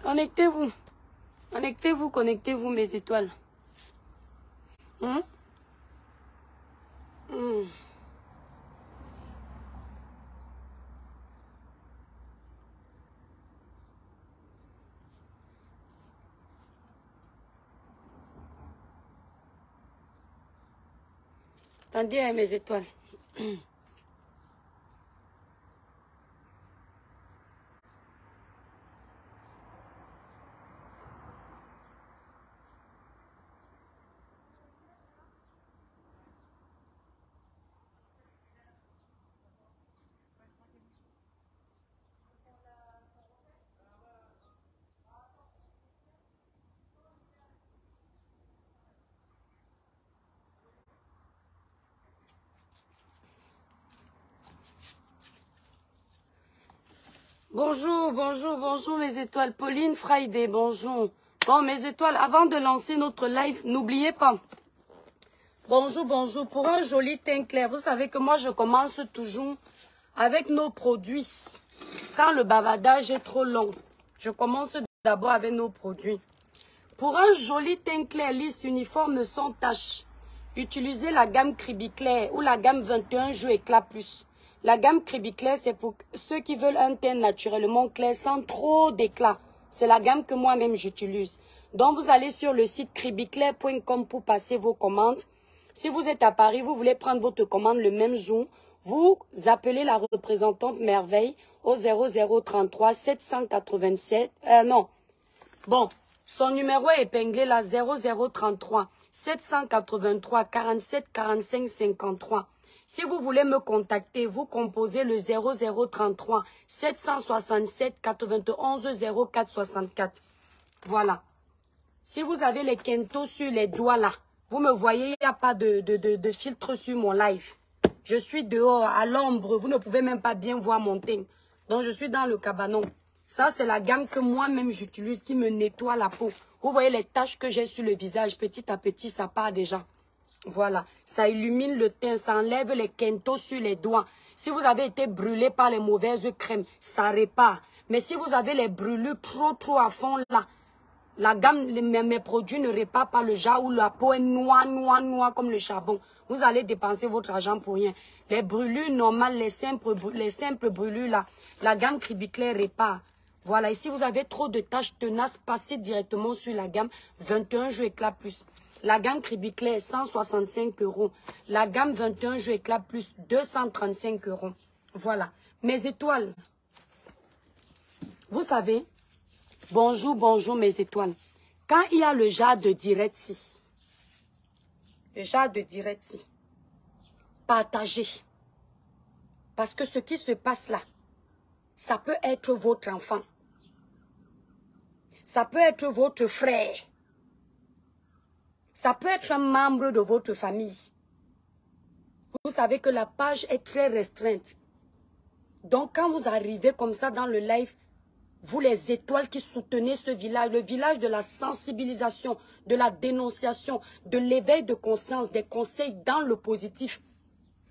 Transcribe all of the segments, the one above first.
Connectez-vous. Connectez-vous, connectez-vous, mes étoiles. Attendez, mes étoiles. Bonjour, bonjour, bonjour mes étoiles. Pauline Friday, bonjour. Bon, mes étoiles, avant de lancer notre live, n'oubliez pas. Bonjour, bonjour. Pour un joli teint clair, vous savez que moi, je commence toujours avec nos produits. Quand le bavardage est trop long, je commence d'abord avec nos produits. Pour un joli teint clair, lisse, uniforme, sans tache, utilisez la gamme Cribiclair ou la gamme 21 Jeux Éclat Plus. La gamme Cribiclair, c'est pour ceux qui veulent un teint naturellement clair sans trop d'éclat. C'est la gamme que moi-même j'utilise. Donc, vous allez sur le site cribiclair.com pour passer vos commandes. Si vous êtes à Paris, vous voulez prendre votre commande le même jour, vous appelez la représentante Merveille au 0033 787. Bon, son numéro est épinglé là, 0033 783 47 45 53. Si vous voulez me contacter, vous composez le 0033 767 91 04 64. Voilà. Si vous avez les kentos sur les doigts là, vous me voyez, il n'y a pas de filtre sur mon live. Je suis dehors, à l'ombre, vous ne pouvez même pas bien voir mon teint. Donc je suis dans le cabanon. Ça, c'est la gamme que moi-même j'utilise qui me nettoie la peau. Vous voyez les taches que j'ai sur le visage, petit à petit, ça part déjà. Voilà, ça illumine le teint, ça enlève les kentos sur les doigts. Si vous avez été brûlé par les mauvaises crèmes, ça répare. Mais si vous avez les brûlures trop à fond là, la gamme, mes produits ne réparent pas le genre où la peau est noire comme le charbon. Vous allez dépenser votre argent pour rien. Les brûlures normales, les simples brûlures là, la gamme Cribiclair répare. Voilà, et si vous avez trop de taches tenaces, passez directement sur la gamme 21 Jeux Éclat Plus. La gamme Cribiclair, 165 €. La gamme 21 Jeux Éclat Plus, 235 €. Voilà. Mes étoiles. Vous savez, bonjour, bonjour mes étoiles. Quand il y a le jade de Diretti, partagez. Parce que ce qui se passe là, ça peut être votre enfant. Ça peut être votre frère. Ça peut être un membre de votre famille. Vous savez que la page est très restreinte. Donc, quand vous arrivez comme ça dans le live, vous les étoiles qui soutenez ce village, le village de la sensibilisation, de la dénonciation, de l'éveil de conscience, des conseils dans le positif.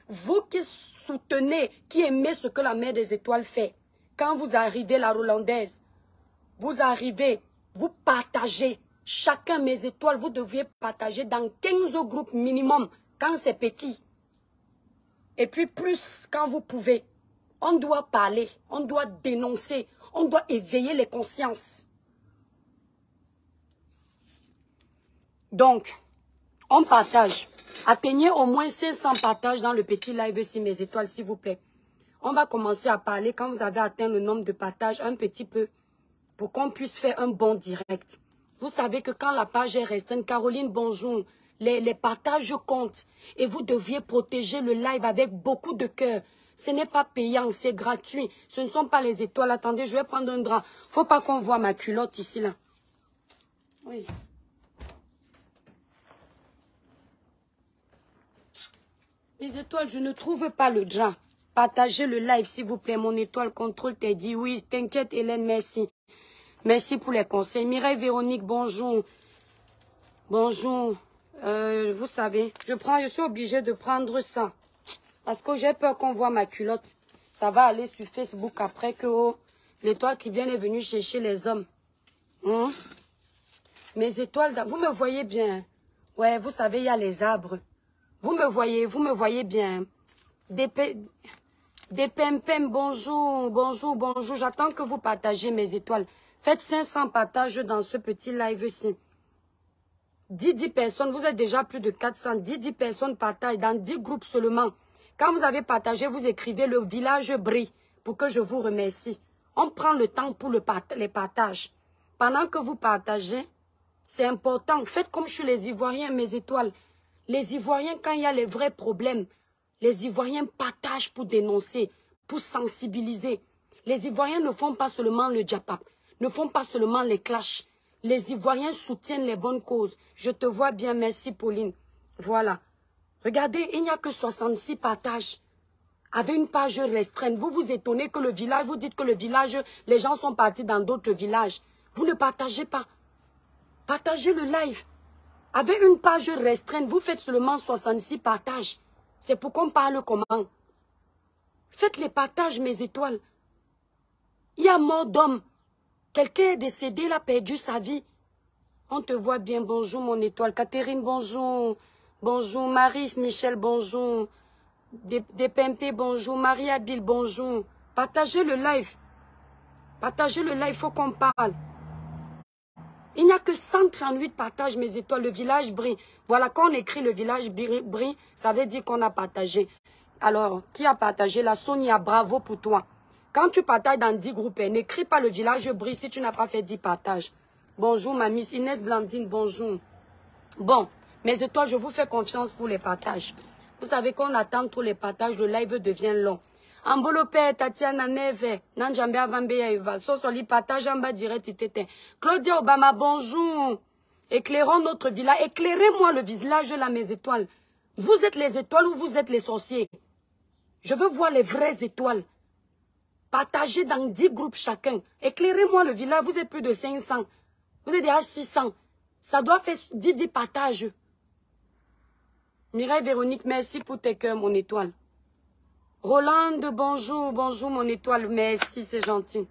Vous qui soutenez, qui aimez ce que la mère des étoiles fait, quand vous arrivez la Rolandaise, vous arrivez, vous partagez. Chacun, mes étoiles, vous deviez partager dans 15 groupes minimum quand c'est petit. Et puis plus quand vous pouvez. On doit parler, on doit dénoncer, on doit éveiller les consciences. Donc, on partage. Atteignez au moins 500 partages dans le petit live ici, mes étoiles, s'il vous plaît. On va commencer à parler quand vous avez atteint le nombre de partages un petit peu pour qu'on puisse faire un bon direct. Vous savez que quand la page est restreinte, Caroline, bonjour, les partages comptent. Et vous deviez protéger le live avec beaucoup de cœur. Ce n'est pas payant, c'est gratuit. Ce ne sont pas les étoiles. Attendez, je vais prendre un drap. Faut pas qu'on voit ma culotte ici, là. Oui. Les étoiles, je ne trouve pas le drap. Partagez le live, s'il vous plaît. Mon étoile contrôle t'a dit oui. T'inquiète, Hélène, merci. Merci pour les conseils. Mireille Véronique, bonjour. Bonjour. Vous savez, je suis obligée de prendre ça. Parce que j'ai peur qu'on voit ma culotte. Ça va aller sur Facebook après que l'étoile qui vient est venue chercher les hommes. Mes étoiles, vous me voyez bien. Ouais, vous savez, il y a les arbres. Vous me voyez bien. Des pem-pem, bonjour, bonjour, bonjour. J'attends que vous partagez mes étoiles. Faites 500 partages dans ce petit live-ci. 10 personnes, vous êtes déjà plus de 400. 10 personnes partagent dans 10 groupes seulement. Quand vous avez partagé, vous écrivez le village brille pour que je vous remercie. On prend le temps pour les partages. Pendant que vous partagez, c'est important. Faites comme chez les Ivoiriens, mes étoiles. Les Ivoiriens, quand il y a les vrais problèmes, les Ivoiriens partagent pour dénoncer, pour sensibiliser. Les Ivoiriens ne font pas seulement le djapap, ne font pas seulement les clashs. Les Ivoiriens soutiennent les bonnes causes. Je te vois bien, merci Pauline. Voilà. Regardez, il n'y a que 66 partages. Avec une page restreinte, vous vous étonnez que le village, vous dites que le village, les gens sont partis dans d'autres villages. Vous ne partagez pas. Partagez le live. Avec une page restreinte, vous faites seulement 66 partages. C'est pour qu'on parle comment? Faites les partages, mes étoiles. Il y a mort d'homme. Quelqu'un est décédé, il a perdu sa vie. On te voit bien, bonjour mon étoile. Catherine, bonjour. Bonjour, Marie, Michel, bonjour. Des Pimpé, bonjour. Marie-Abile, bonjour. Partagez le live. Partagez le live, il faut qu'on parle. Il n'y a que 138 partages, mes étoiles. Le village brille. Voilà, quand on écrit le village brille, ça veut dire qu'on a partagé. Alors, qui a partagé? La Sonia, bravo pour toi. Quand tu partages dans 10 groupes, n'écris pas le village brille si tu n'as pas fait 10 partages. Bonjour, ma Miss Inès Blandine, bonjour. Bon, mes étoiles, je vous fais confiance pour les partages. Vous savez qu'on attend tous les partages, le live devient long. Ambolope, Tatiana Neve, Nanjambe Avambeya Eva, Sosoli partage en bas direct, Tite. Claudia Obama, bonjour. Éclairons notre village. Éclairez-moi le village là, mes étoiles. Vous êtes les étoiles ou vous êtes les sorciers? Je veux voir les vraies étoiles. Partagez dans 10 groupes chacun. Éclairez-moi le village. Vous êtes plus de 500. Vous êtes déjà 600. Ça doit faire 10 partages. Mireille Véronique, merci pour tes cœurs, mon étoile. Rolande, bonjour. Bonjour, mon étoile. Merci, c'est gentil.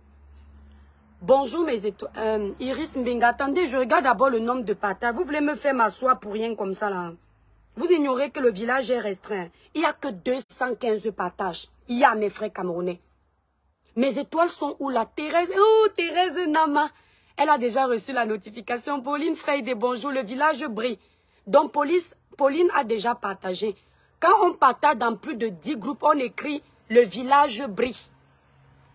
Bonjour, mes étoiles. Iris Mbinga, attendez, je regarde d'abord le nombre de partages. Vous voulez me faire m'asseoir pour rien comme ça, là? Vous ignorez que le village est restreint. Il n'y a que 215 partages. Il y a mes frères camerounais. Mes étoiles sont où là? Thérèse, oh Thérèse Nama. Elle a déjà reçu la notification. Pauline Freide, bonjour, le village brille. Donc Pauline a déjà partagé. Quand on partage dans plus de 10 groupes, on écrit le village brille.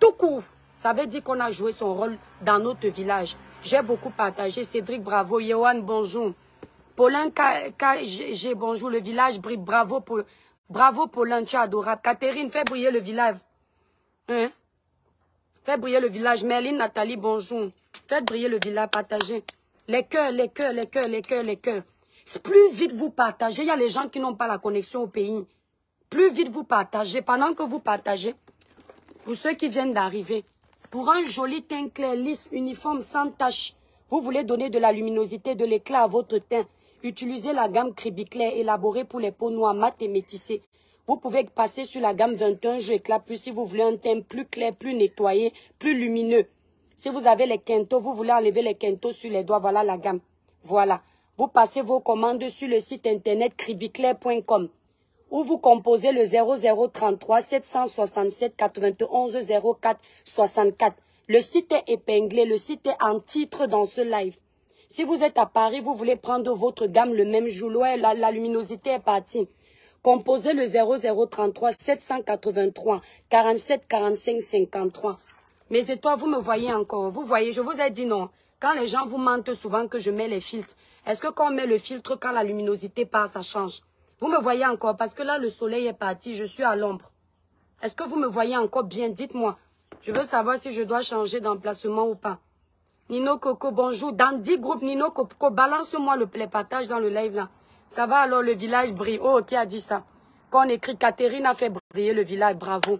Tout court. Ça veut dire qu'on a joué son rôle dans notre village. J'ai beaucoup partagé. Cédric, bravo. Yohan, bonjour. Paulin, KG, bonjour. Le village brille. Bravo, Paulin, tu es adorable. Catherine, fais briller le village. Hein? Fais briller le village. Merline, Nathalie, bonjour. Faites briller le village, partagez. Les cœurs, les cœurs, les cœurs, les cœurs, les cœurs. Plus vite vous partagez, il y a les gens qui n'ont pas la connexion au pays. Plus vite vous partagez, pendant que vous partagez, pour ceux qui viennent d'arriver, pour un joli teint clair, lisse, uniforme, sans tache, vous voulez donner de la luminosité, de l'éclat à votre teint. Utilisez la gamme Cribiclair élaborée pour les peaux noires, mat et métissées. Vous pouvez passer sur la gamme 21 jeux éclat plus si vous voulez un teint plus clair, plus nettoyé, plus lumineux. Si vous avez les quintaux, vous voulez enlever les quintaux sur les doigts, voilà la gamme. Voilà. Vous passez vos commandes sur le site internet cribiclair.com où vous composez le 0033 767 91 04 64. Le site est épinglé, le site est en titre dans ce live. Si vous êtes à Paris, vous voulez prendre votre gamme le même jour, la luminosité est partie. Composez le 0033 783 47 45 53. Mes étoiles, vous me voyez encore. Vous voyez, je vous ai dit non. Quand les gens vous mentent souvent que je mets les filtres, est-ce que quand on met le filtre, quand la luminosité part, ça change? Vous me voyez encore parce que là, le soleil est parti, je suis à l'ombre. Est-ce que vous me voyez encore bien? Dites-moi. Je veux savoir si je dois changer d'emplacement ou pas. Nino Coco, bonjour. Dans 10 groupes, Nino Coco, balance-moi les partages dans le live là. Ça va alors, le village brille. Oh, qui a dit ça? Quand on écrit Catherine a fait briller le village, bravo.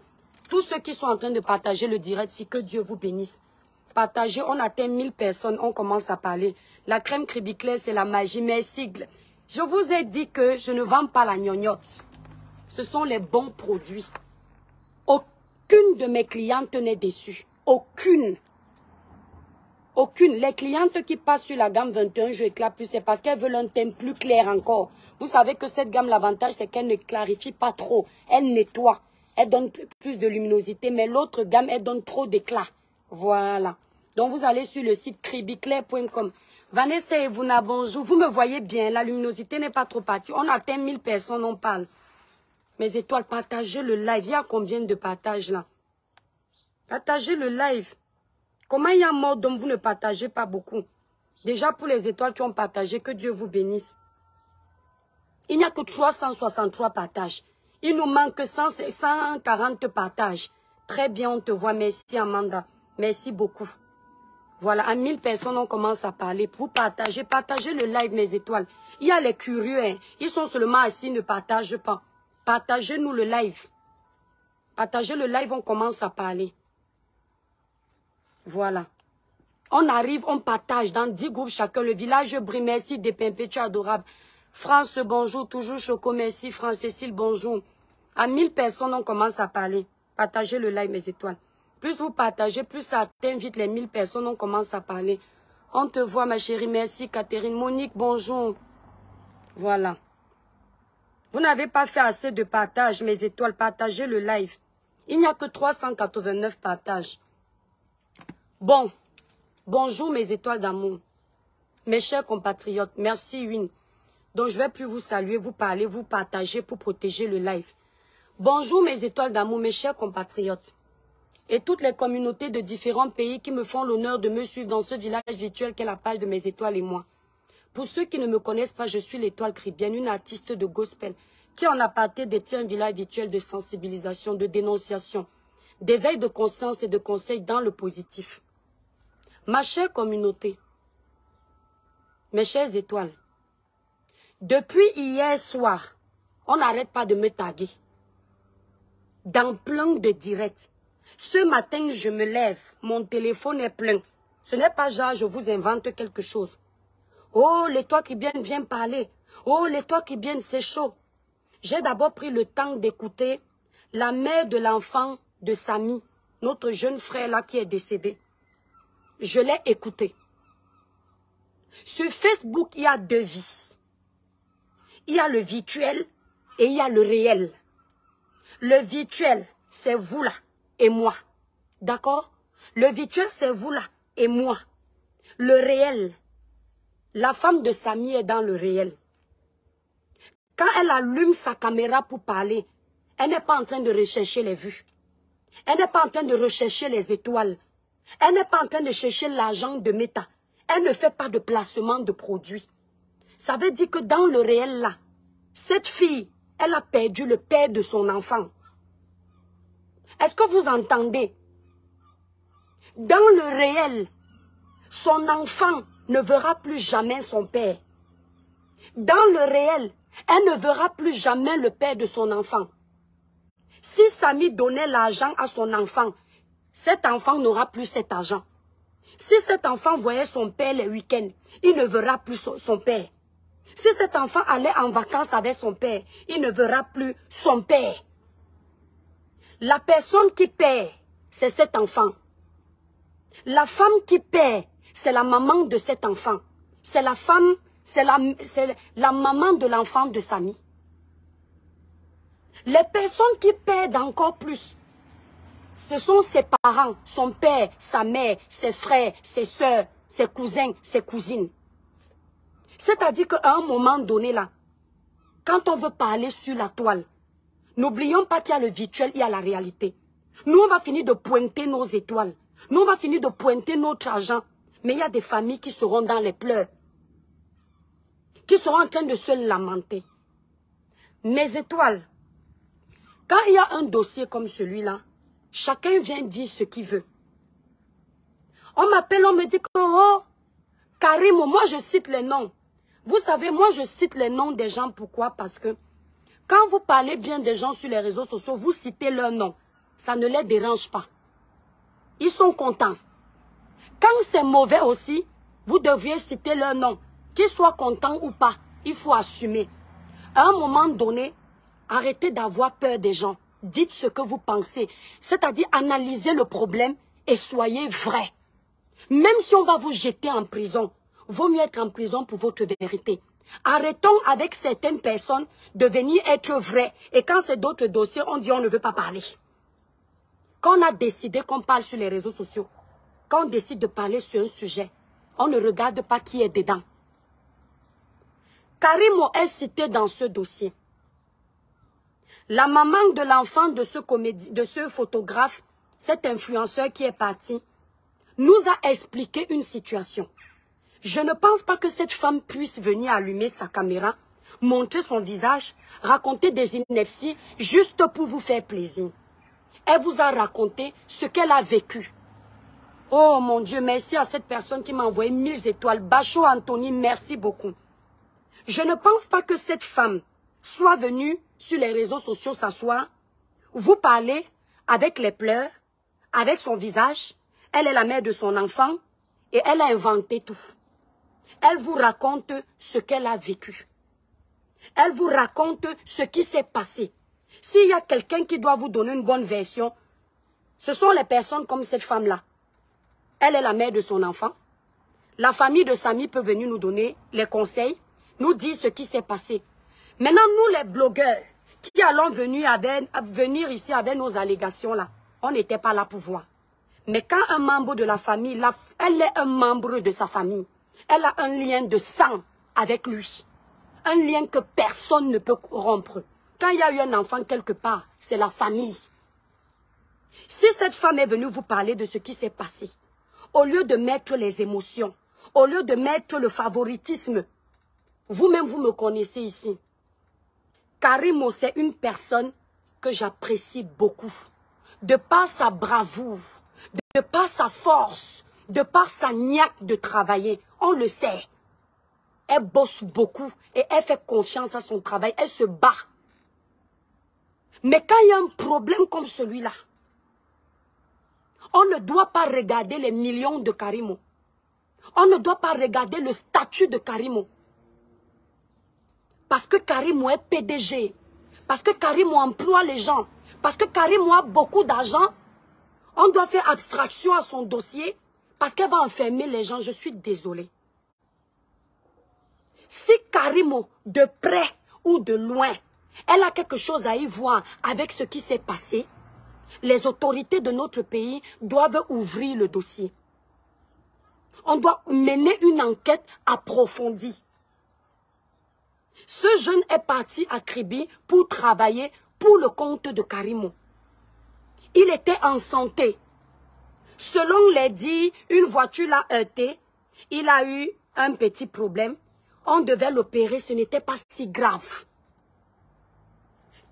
Tous ceux qui sont en train de partager le direct, si que Dieu vous bénisse. Partagez, on atteint 1000 personnes, on commence à parler. La crème Cribiclair, c'est la magie, mes sigles. Je vous ai dit que je ne vends pas la gnognotte. Ce sont les bons produits. Aucune de mes clientes n'est déçue. Aucune. Aucune. Les clientes qui passent sur la gamme 21 Jeux Éclat Plus, c'est parce qu'elles veulent un teint plus clair encore. Vous savez que cette gamme, l'avantage, c'est qu'elle ne clarifie pas trop. Elle nettoie. Elle donne plus de luminosité. Mais l'autre gamme, elle donne trop d'éclat. Voilà. Donc, vous allez sur le site cribiclair.com. Vanessa et Vuna, bonjour. Vous me voyez bien. La luminosité n'est pas trop partie. On atteint 1000 personnes, on parle. Mes étoiles, partagez le live. Il y a combien de partages là? Partagez le live. Comment il y a mort d'homme, vous ne partagez pas beaucoup? Déjà pour les étoiles qui ont partagé, que Dieu vous bénisse. Il n'y a que 363 partages. Il nous manque 140 partages. Très bien, on te voit. Merci Amanda. Merci beaucoup. Voilà, à 1000 personnes, on commence à parler. Vous partagez le live, mes étoiles. Il y a les curieux, hein. Ils sont seulement assis, ne partagent pas. Partagez-nous le live. Partagez le live, on commence à parler. Voilà. On arrive, on partage dans 10 groupes chacun. Le village brille, merci, Dépimpé, tu es adorable. France, bonjour, toujours Choco, merci. France-Cécile, bonjour. À 1000 personnes, on commence à parler. Partagez le live, mes étoiles. Plus vous partagez, plus ça atteint vite les 1000 personnes, on commence à parler. On te voit, ma chérie, merci, Catherine. Monique, bonjour. Voilà. Vous n'avez pas fait assez de partage, mes étoiles. Partagez le live. Il n'y a que 389 partages. Bon. Bonjour, mes étoiles d'amour. Mes chers compatriotes, merci, Win. Donc, je ne vais plus vous saluer, vous parler, vous partager pour protéger le live. Bonjour, mes étoiles d'amour, mes chers compatriotes. Et toutes les communautés de différents pays qui me font l'honneur de me suivre dans ce village virtuel qu'est la page de mes étoiles et moi. Pour ceux qui ne me connaissent pas, je suis l'étoile Cribienne, une artiste de gospel qui en aparté détient un village virtuel de sensibilisation, de dénonciation, d'éveil de conscience et de conseils dans le positif. Ma chère communauté, mes chères étoiles, depuis hier soir, on n'arrête pas de me taguer dans plein de directs. Ce matin, je me lève, mon téléphone est plein. Ce n'est pas genre, je vous invente quelque chose. Oh, l'étoile qui vient parler. Oh, l'étoile qui c'est chaud. J'ai d'abord pris le temps d'écouter la mère de l'enfant de Samy, notre jeune frère là qui est décédé. Je l'ai écouté. Sur Facebook, il y a deux vies. Il y a le virtuel et il y a le réel. Le virtuel, c'est vous là et moi. D'accord? Le virtuel, c'est vous là et moi. Le réel, la femme de Samy est dans le réel. Quand elle allume sa caméra pour parler, elle n'est pas en train de rechercher les vues. Elle n'est pas en train de rechercher les étoiles. Elle n'est pas en train de chercher l'argent de Meta. Elle ne fait pas de placement de produits. Ça veut dire que dans le réel là, cette fille, elle a perdu le père de son enfant. Est-ce que vous entendez? Dans le réel, son enfant ne verra plus jamais son père. Dans le réel, elle ne verra plus jamais le père de son enfant. Si Samy donnait l'argent à son enfant, cet enfant n'aura plus cet argent. Si cet enfant voyait son père les week-ends, il ne verra plus son père. Si cet enfant allait en vacances avec son père, il ne verra plus son père. La personne qui perd, c'est cet enfant. La femme qui perd, c'est la maman de cet enfant. C'est la femme, c'est la maman de l'enfant de Samy. Les personnes qui perdent encore plus, ce sont ses parents, son père, sa mère, ses frères, ses soeurs, ses cousins, ses cousines. C'est-à-dire qu'à un moment donné là, quand on veut parler sur la toile, n'oublions pas qu'il y a le virtuel, il y a la réalité. Nous, on va finir de pointer nos étoiles. Nous, on va finir de pointer notre argent. Mais il y a des familles qui seront dans les pleurs. Qui seront en train de se lamenter. Mes étoiles, quand il y a un dossier comme celui-là, chacun vient dire ce qu'il veut. On m'appelle, on me dit que, oh, Karim, moi je cite les noms. Vous savez, moi je cite les noms des gens. Pourquoi? Parce que quand vous parlez bien des gens sur les réseaux sociaux, vous citez leurs noms. Ça ne les dérange pas. Ils sont contents. Quand c'est mauvais aussi, vous devriez citer leur nom. Qu'ils soient contents ou pas, il faut assumer. À un moment donné, arrêtez d'avoir peur des gens. Dites ce que vous pensez. C'est-à-dire analysez le problème et soyez vrai. Même si on va vous jeter en prison, vaut mieux être en prison pour votre vérité. Arrêtons avec certaines personnes de venir être vraies. Et quand c'est d'autres dossiers, on dit on ne veut pas parler. Quand on a décidé qu'on parle sur les réseaux sociaux, quand on décide de parler sur un sujet, on ne regarde pas qui est dedans. Karimo est cité dans ce dossier. La maman de l'enfant de ce photographe, cet influenceur qui est parti, nous a expliqué une situation. Je ne pense pas que cette femme puisse venir allumer sa caméra, montrer son visage, raconter des inepties juste pour vous faire plaisir. Elle vous a raconté ce qu'elle a vécu. Oh mon Dieu, merci à cette personne qui m'a envoyé 1000 étoiles. Bacho Anthony, merci beaucoup. Je ne pense pas que cette femme soit venue sur les réseaux sociaux s'asseoir, vous parler avec les pleurs, avec son visage. Elle est la mère de son enfant et elle a inventé tout. Elle vous raconte ce qu'elle a vécu. Elle vous raconte ce qui s'est passé. S'il y a quelqu'un qui doit vous donner une bonne version, ce sont les personnes comme cette femme-là. Elle est la mère de son enfant. La famille de Samy peut venir nous donner les conseils, nous dire ce qui s'est passé. Maintenant, nous les blogueurs, qui allons venir ici avec nos allégations là, on n'était pas là pour voir. Mais quand un membre de la famille, elle est un membre de sa famille, elle a un lien de sang avec lui. Un lien que personne ne peut rompre. Quand il y a eu un enfant quelque part, c'est la famille. Si cette femme est venue vous parler de ce qui s'est passé, au lieu de mettre les émotions, au lieu de mettre le favoritisme, vous-même vous me connaissez ici. Karimo, c'est une personne que j'apprécie beaucoup. De par sa bravoure, de par sa force, de par sa niaque de travailler, on le sait. Elle bosse beaucoup et elle fait confiance à son travail, elle se bat. Mais quand il y a un problème comme celui-là, on ne doit pas regarder les millions de Karimo. On ne doit pas regarder le statut de Karimo. Parce que Karimo est PDG. Parce que Karimo emploie les gens. Parce que Karimo a beaucoup d'argent. On doit faire abstraction à son dossier. Parce qu'elle va enfermer les gens. Je suis désolée. Si Karimo, de près ou de loin, elle a quelque chose à y voir avec ce qui s'est passé, les autorités de notre pays doivent ouvrir le dossier. On doit mener une enquête approfondie. Ce jeune est parti à Kribi pour travailler pour le compte de Karimo. Il était en santé. Selon les dires, une voiture l'a heurté. Il a eu un petit problème. On devait l'opérer, ce n'était pas si grave.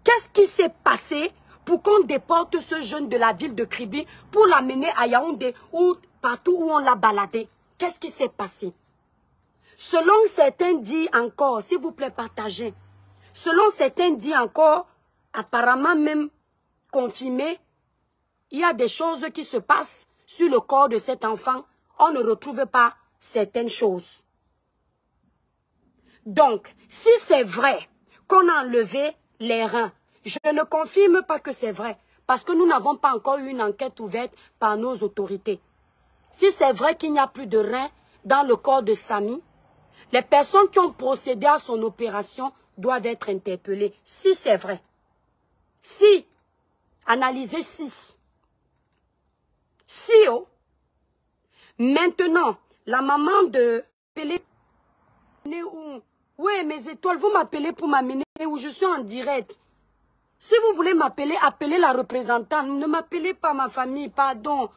Qu'est-ce qui s'est passé pour qu'on déporte ce jeune de la ville de Kribi pour l'amener à Yaoundé ou partout où on l'a baladé? Qu'est-ce qui s'est passé? Selon certains dits encore, s'il vous plaît, partagez. Selon certains dits encore, apparemment même confirmés, il y a des choses qui se passent sur le corps de cet enfant. On ne retrouve pas certaines choses. Donc, si c'est vrai qu'on a enlevé les reins, je ne confirme pas que c'est vrai, parce que nous n'avons pas encore eu une enquête ouverte par nos autorités. Si c'est vrai qu'il n'y a plus de reins dans le corps de Samy, les personnes qui ont procédé à son opération doivent être interpellées. Si c'est vrai. Si. Analysez si. Si, oh. Maintenant, la maman de... Oui, mes étoiles, vous m'appelez pour m'amener où je suis en direct. Si vous voulez m'appeler, appelez la représentante. Ne m'appelez pas ma famille, pardon.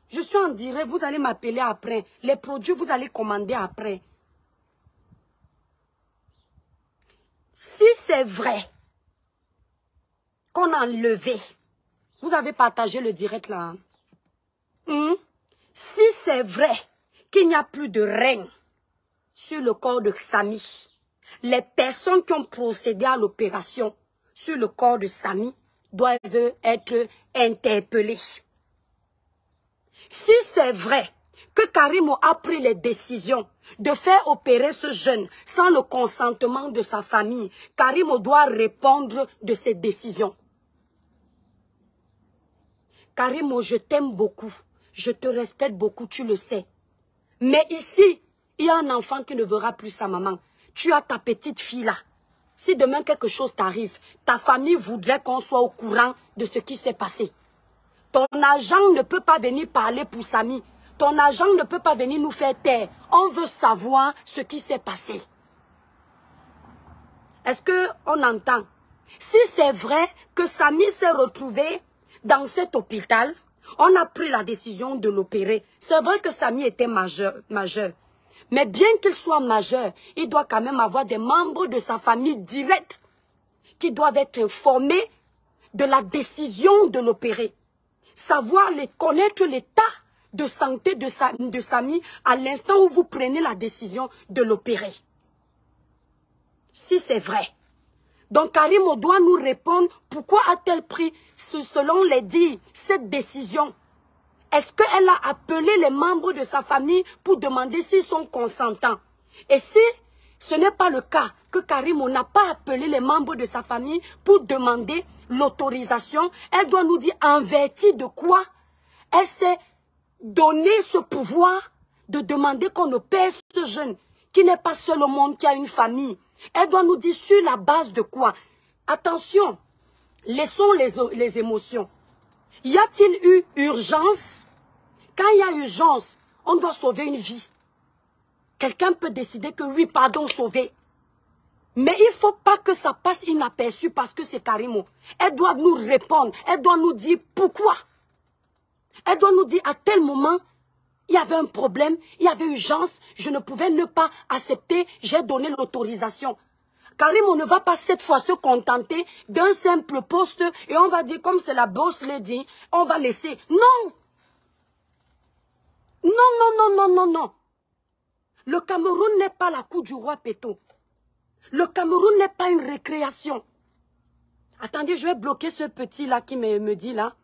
Je suis en direct, vous allez m'appeler après. Les produits, vous allez commander après. Si c'est vrai qu'on a enlevé, vous avez partagé le direct là. Si c'est vrai qu'il n'y a plus de reins sur le corps de Samy, les personnes qui ont procédé à l'opération sur le corps de Samy doivent être interpellées. Si c'est vrai que Karimo a pris les décisions de faire opérer ce jeune sans le consentement de sa famille, Karimo doit répondre de ses décisions. Karimo, je t'aime beaucoup. Je te respecte beaucoup, tu le sais. Mais ici, il y a un enfant qui ne verra plus sa maman. Tu as ta petite fille là. Si demain quelque chose t'arrive, ta famille voudrait qu'on soit au courant de ce qui s'est passé. Ton agent ne peut pas venir parler pour Samy. Ton agent ne peut pas venir nous faire taire. On veut savoir ce qui s'est passé. Est-ce qu'on entend? Si c'est vrai que Samy s'est retrouvé dans cet hôpital, on a pris la décision de l'opérer. C'est vrai que Samy était majeur. Mais bien qu'il soit majeur, il doit quand même avoir des membres de sa famille directe qui doivent être informés de la décision de l'opérer. Savoir connaître l'état de santé de Samy à l'instant où vous prenez la décision de l'opérer. Si c'est vrai. Donc Karimo doit nous répondre pourquoi a-t-elle pris, selon les dires, cette décision. Est-ce qu'elle a appelé les membres de sa famille pour demander s'ils sont consentants? Et si ce n'est pas le cas, que Karimo n'a pas appelé les membres de sa famille pour demander l'autorisation, elle doit nous dire en vertu de quoi elle s'est donné ce pouvoir de demander qu'on opère ce jeune qui n'est pas seul au monde, qui a une famille. Elle doit nous dire sur la base de quoi. Attention, laissons les émotions. Y a-t-il eu urgence? Quand il y a urgence, on doit sauver une vie. Quelqu'un peut décider que oui, pardon, sauver. Mais il ne faut pas que ça passe inaperçu parce que c'est Karimo. Elle doit nous répondre. Elle doit nous dire pourquoi. Elle doit nous dire à tel moment, il y avait un problème, il y avait urgence, je ne pouvais ne pas accepter, j'ai donné l'autorisation. Karimo ne va pas cette fois se contenter d'un simple poste et on va dire comme c'est la boss lady, on va laisser. Non! Non, non, non, non, non, non. Le Cameroun n'est pas la cour du roi Péto. Le Cameroun n'est pas une récréation. Attendez, je vais bloquer ce petit là qui me dit là.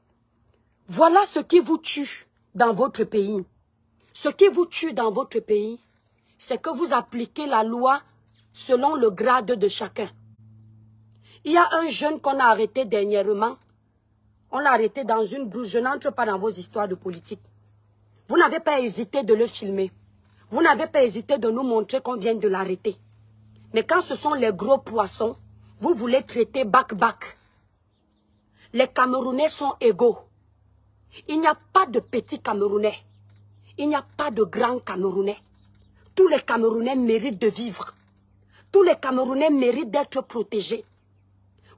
Voilà ce qui vous tue dans votre pays. Ce qui vous tue dans votre pays, c'est que vous appliquez la loi selon le grade de chacun. Il y a un jeune qu'on a arrêté dernièrement. On l'a arrêté dans une brousse. Je n'entre pas dans vos histoires de politique. Vous n'avez pas hésité de le filmer. Vous n'avez pas hésité de nous montrer qu'on vient de l'arrêter. Mais quand ce sont les gros poissons, vous voulez traiter bac-bac. Les Camerounais sont égaux. Il n'y a pas de petits Camerounais. Il n'y a pas de grands Camerounais. Tous les Camerounais méritent de vivre. Tous les Camerounais méritent d'être protégés.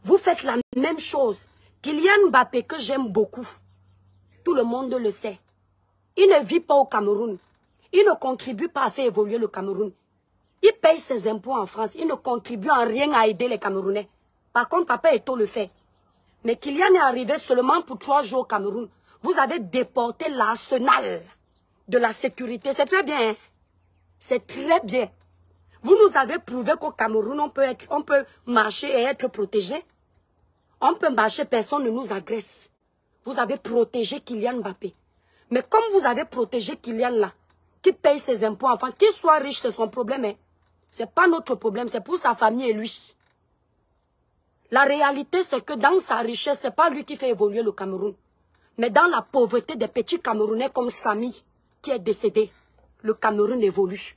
Vous faites la même chose. Kylian Mbappé, que j'aime beaucoup. Tout le monde le sait. Il ne vit pas au Cameroun. Il ne contribue pas à faire évoluer le Cameroun. Il paye ses impôts en France. Il ne contribue en rien à aider les Camerounais. Par contre, Papa Eto'o le fait. Mais Kylian est arrivé seulement pour 3 jours au Cameroun. Vous avez déporté l'arsenal de la sécurité. C'est très bien. Hein? C'est très bien. Vous nous avez prouvé qu'au Cameroun, on peut marcher et être protégé. On peut marcher, personne ne nous agresse. Vous avez protégé Kylian Mbappé. Mais comme vous avez protégé Kylian là, qui paye ses impôts en France, qu'il soit riche, c'est son problème. Hein? Ce n'est pas notre problème, c'est pour sa famille et lui. La réalité, c'est que dans sa richesse, ce n'est pas lui qui fait évoluer le Cameroun. Mais dans la pauvreté des petits Camerounais comme Samy, qui est décédé, le Cameroun évolue.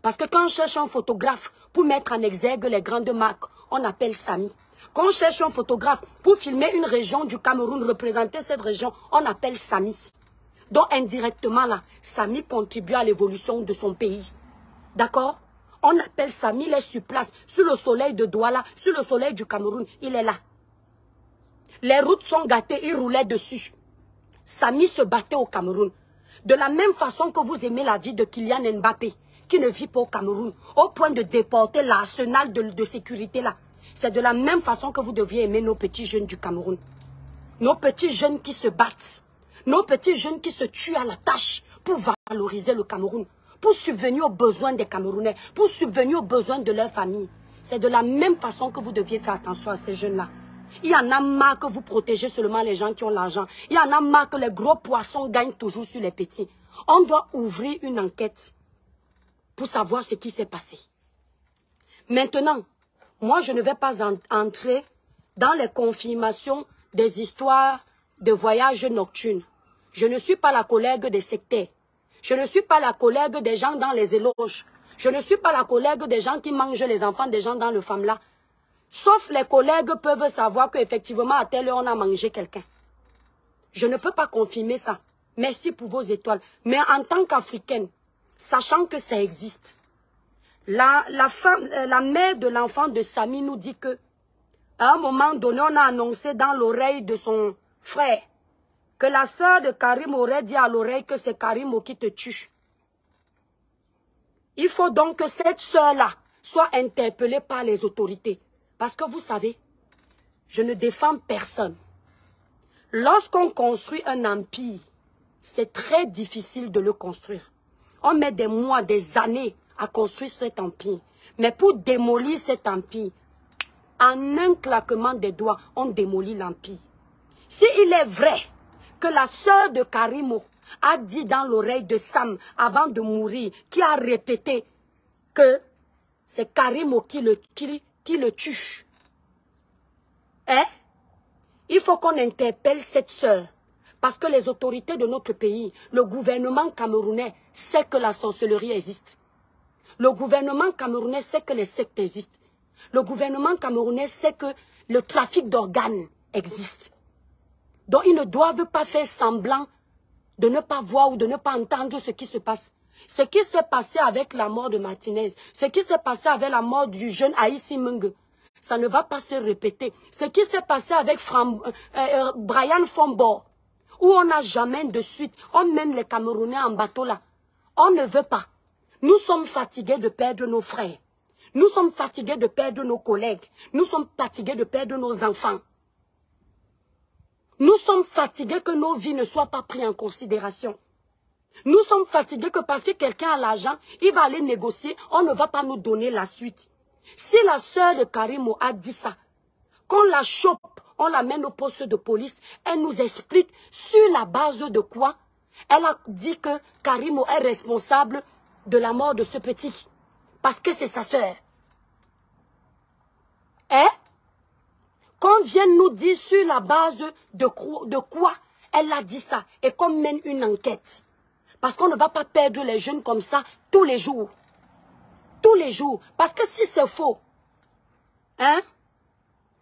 Parce que quand on cherche un photographe pour mettre en exergue les grandes marques, on appelle Samy. Quand on cherche un photographe pour filmer une région du Cameroun, représenter cette région, on appelle Samy. Donc indirectement là, Samy contribue à l'évolution de son pays. D'accord? On appelle Samy, il est sur place, sur le soleil de Douala, sur le soleil du Cameroun, il est là. Les routes sont gâtées, il roulait dessus. Samy se battait au Cameroun. De la même façon que vous aimez la vie de Kylian Mbappé, qui ne vit pas au Cameroun, au point de déporter l'arsenal de sécurité là. C'est de la même façon que vous deviez aimer nos petits jeunes du Cameroun. Nos petits jeunes qui se battent. Nos petits jeunes qui se tuent à la tâche pour valoriser le Cameroun. Pour subvenir aux besoins des Camerounais. Pour subvenir aux besoins de leur famille. C'est de la même façon que vous deviez faire attention à ces jeunes-là. Il y en a marre que vous protégez seulement les gens qui ont l'argent. Il y en a marre que les gros poissons gagnent toujours sur les petits. On doit ouvrir une enquête pour savoir ce qui s'est passé. Maintenant, moi je ne vais pas entrer dans les confirmations des histoires de voyages nocturnes. Je ne suis pas la collègue des sectaires. Je ne suis pas la collègue des gens dans les éloges. Je ne suis pas la collègue des gens qui mangent les enfants des gens dans le FAMLA. Sauf les collègues peuvent savoir qu'effectivement, à telle heure, on a mangé quelqu'un. Je ne peux pas confirmer ça. Merci pour vos étoiles. Mais en tant qu'Africaine, sachant que ça existe, la mère de l'enfant de Samy nous dit que, à un moment donné, on a annoncé dans l'oreille de son frère que la sœur de Karim aurait dit à l'oreille que c'est Karimo qui te tue. Il faut donc que cette sœur-là soit interpellée par les autorités. Parce que vous savez, je ne défends personne. Lorsqu'on construit un empire, c'est très difficile de le construire. On met des mois, des années à construire cet empire. Mais pour démolir cet empire, en un claquement des doigts, on démolit l'empire. S'il est vrai que la sœur de Karimo a dit dans l'oreille de Sam avant de mourir, qui a répété que c'est Karimo qui le tue. Hein? Il faut qu'on interpelle cette sœur. Parce que les autorités de notre pays, le gouvernement camerounais sait que la sorcellerie existe. Le gouvernement camerounais sait que les sectes existent. Le gouvernement camerounais sait que le trafic d'organes existe. Donc ils ne doivent pas faire semblant de ne pas voir ou de ne pas entendre ce qui se passe. Ce qui s'est passé avec la mort de Martinez, ce qui s'est passé avec la mort du jeune Aïssi Menge, ça ne va pas se répéter. Ce qui s'est passé avec Brian Fombo, où on n'a jamais de suite, on mène les Camerounais en bateau là. On ne veut pas. Nous sommes fatigués de perdre nos frères. Nous sommes fatigués de perdre nos collègues. Nous sommes fatigués de perdre nos enfants. Nous sommes fatigués que nos vies ne soient pas prises en considération. Nous sommes fatigués que parce que quelqu'un a l'argent, il va aller négocier, on ne va pas nous donner la suite. Si la sœur de Karimo a dit ça, qu'on la chope, on l'amène au poste de police, elle nous explique sur la base de quoi elle a dit que Karimo est responsable de la mort de ce petit. Parce que c'est sa sœur. Hein? Qu'on vienne nous dire sur la base de quoi elle a dit ça et qu'on mène une enquête. Parce qu'on ne va pas perdre les jeunes comme ça tous les jours. Tous les jours. Parce que si c'est faux, hein?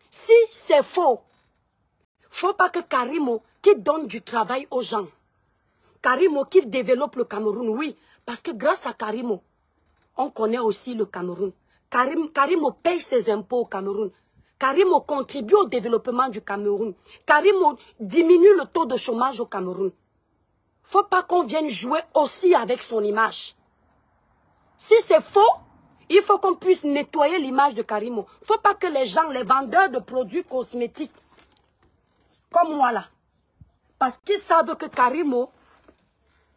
Si c'est faux, faut pas que Karimo qui donne du travail aux gens, Karimo qui développe le Cameroun, oui, parce que grâce à Karimo, on connaît aussi le Cameroun. Karimo paye ses impôts au Cameroun. Karimo contribue au développement du Cameroun. Karimo diminue le taux de chômage au Cameroun. Faut pas qu'on vienne jouer aussi avec son image. Si c'est faux, il faut qu'on puisse nettoyer l'image de Karimo. Faut pas que les gens, les vendeurs de produits cosmétiques, comme moi là, parce qu'ils savent que Karimo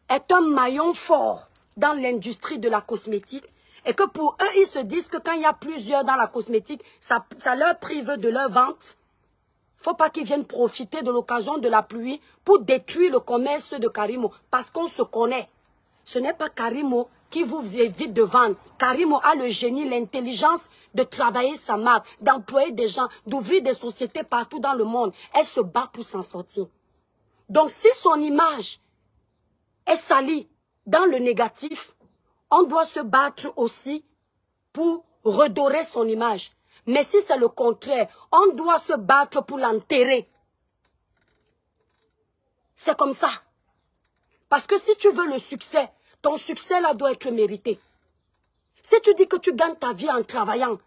est un maillon fort dans l'industrie de la cosmétique et que pour eux, ils se disent que quand il y a plusieurs dans la cosmétique, ça leur prive de leur vente. Faut pas qu'ils viennent profiter de l'occasion de la pluie pour détruire le commerce de Karimo parce qu'on se connaît. Ce n'est pas Karimo qui vous évite de vendre. Karimo a le génie, l'intelligence de travailler sa marque, d'employer des gens, d'ouvrir des sociétés partout dans le monde. Elle se bat pour s'en sortir. Donc si son image est salie dans le négatif, on doit se battre aussi pour redorer son image. Mais si c'est le contraire, on doit se battre pour l'enterrer. C'est comme ça. Parce que si tu veux le succès, ton succès là doit être mérité. Si tu dis que tu gagnes ta vie en travaillant,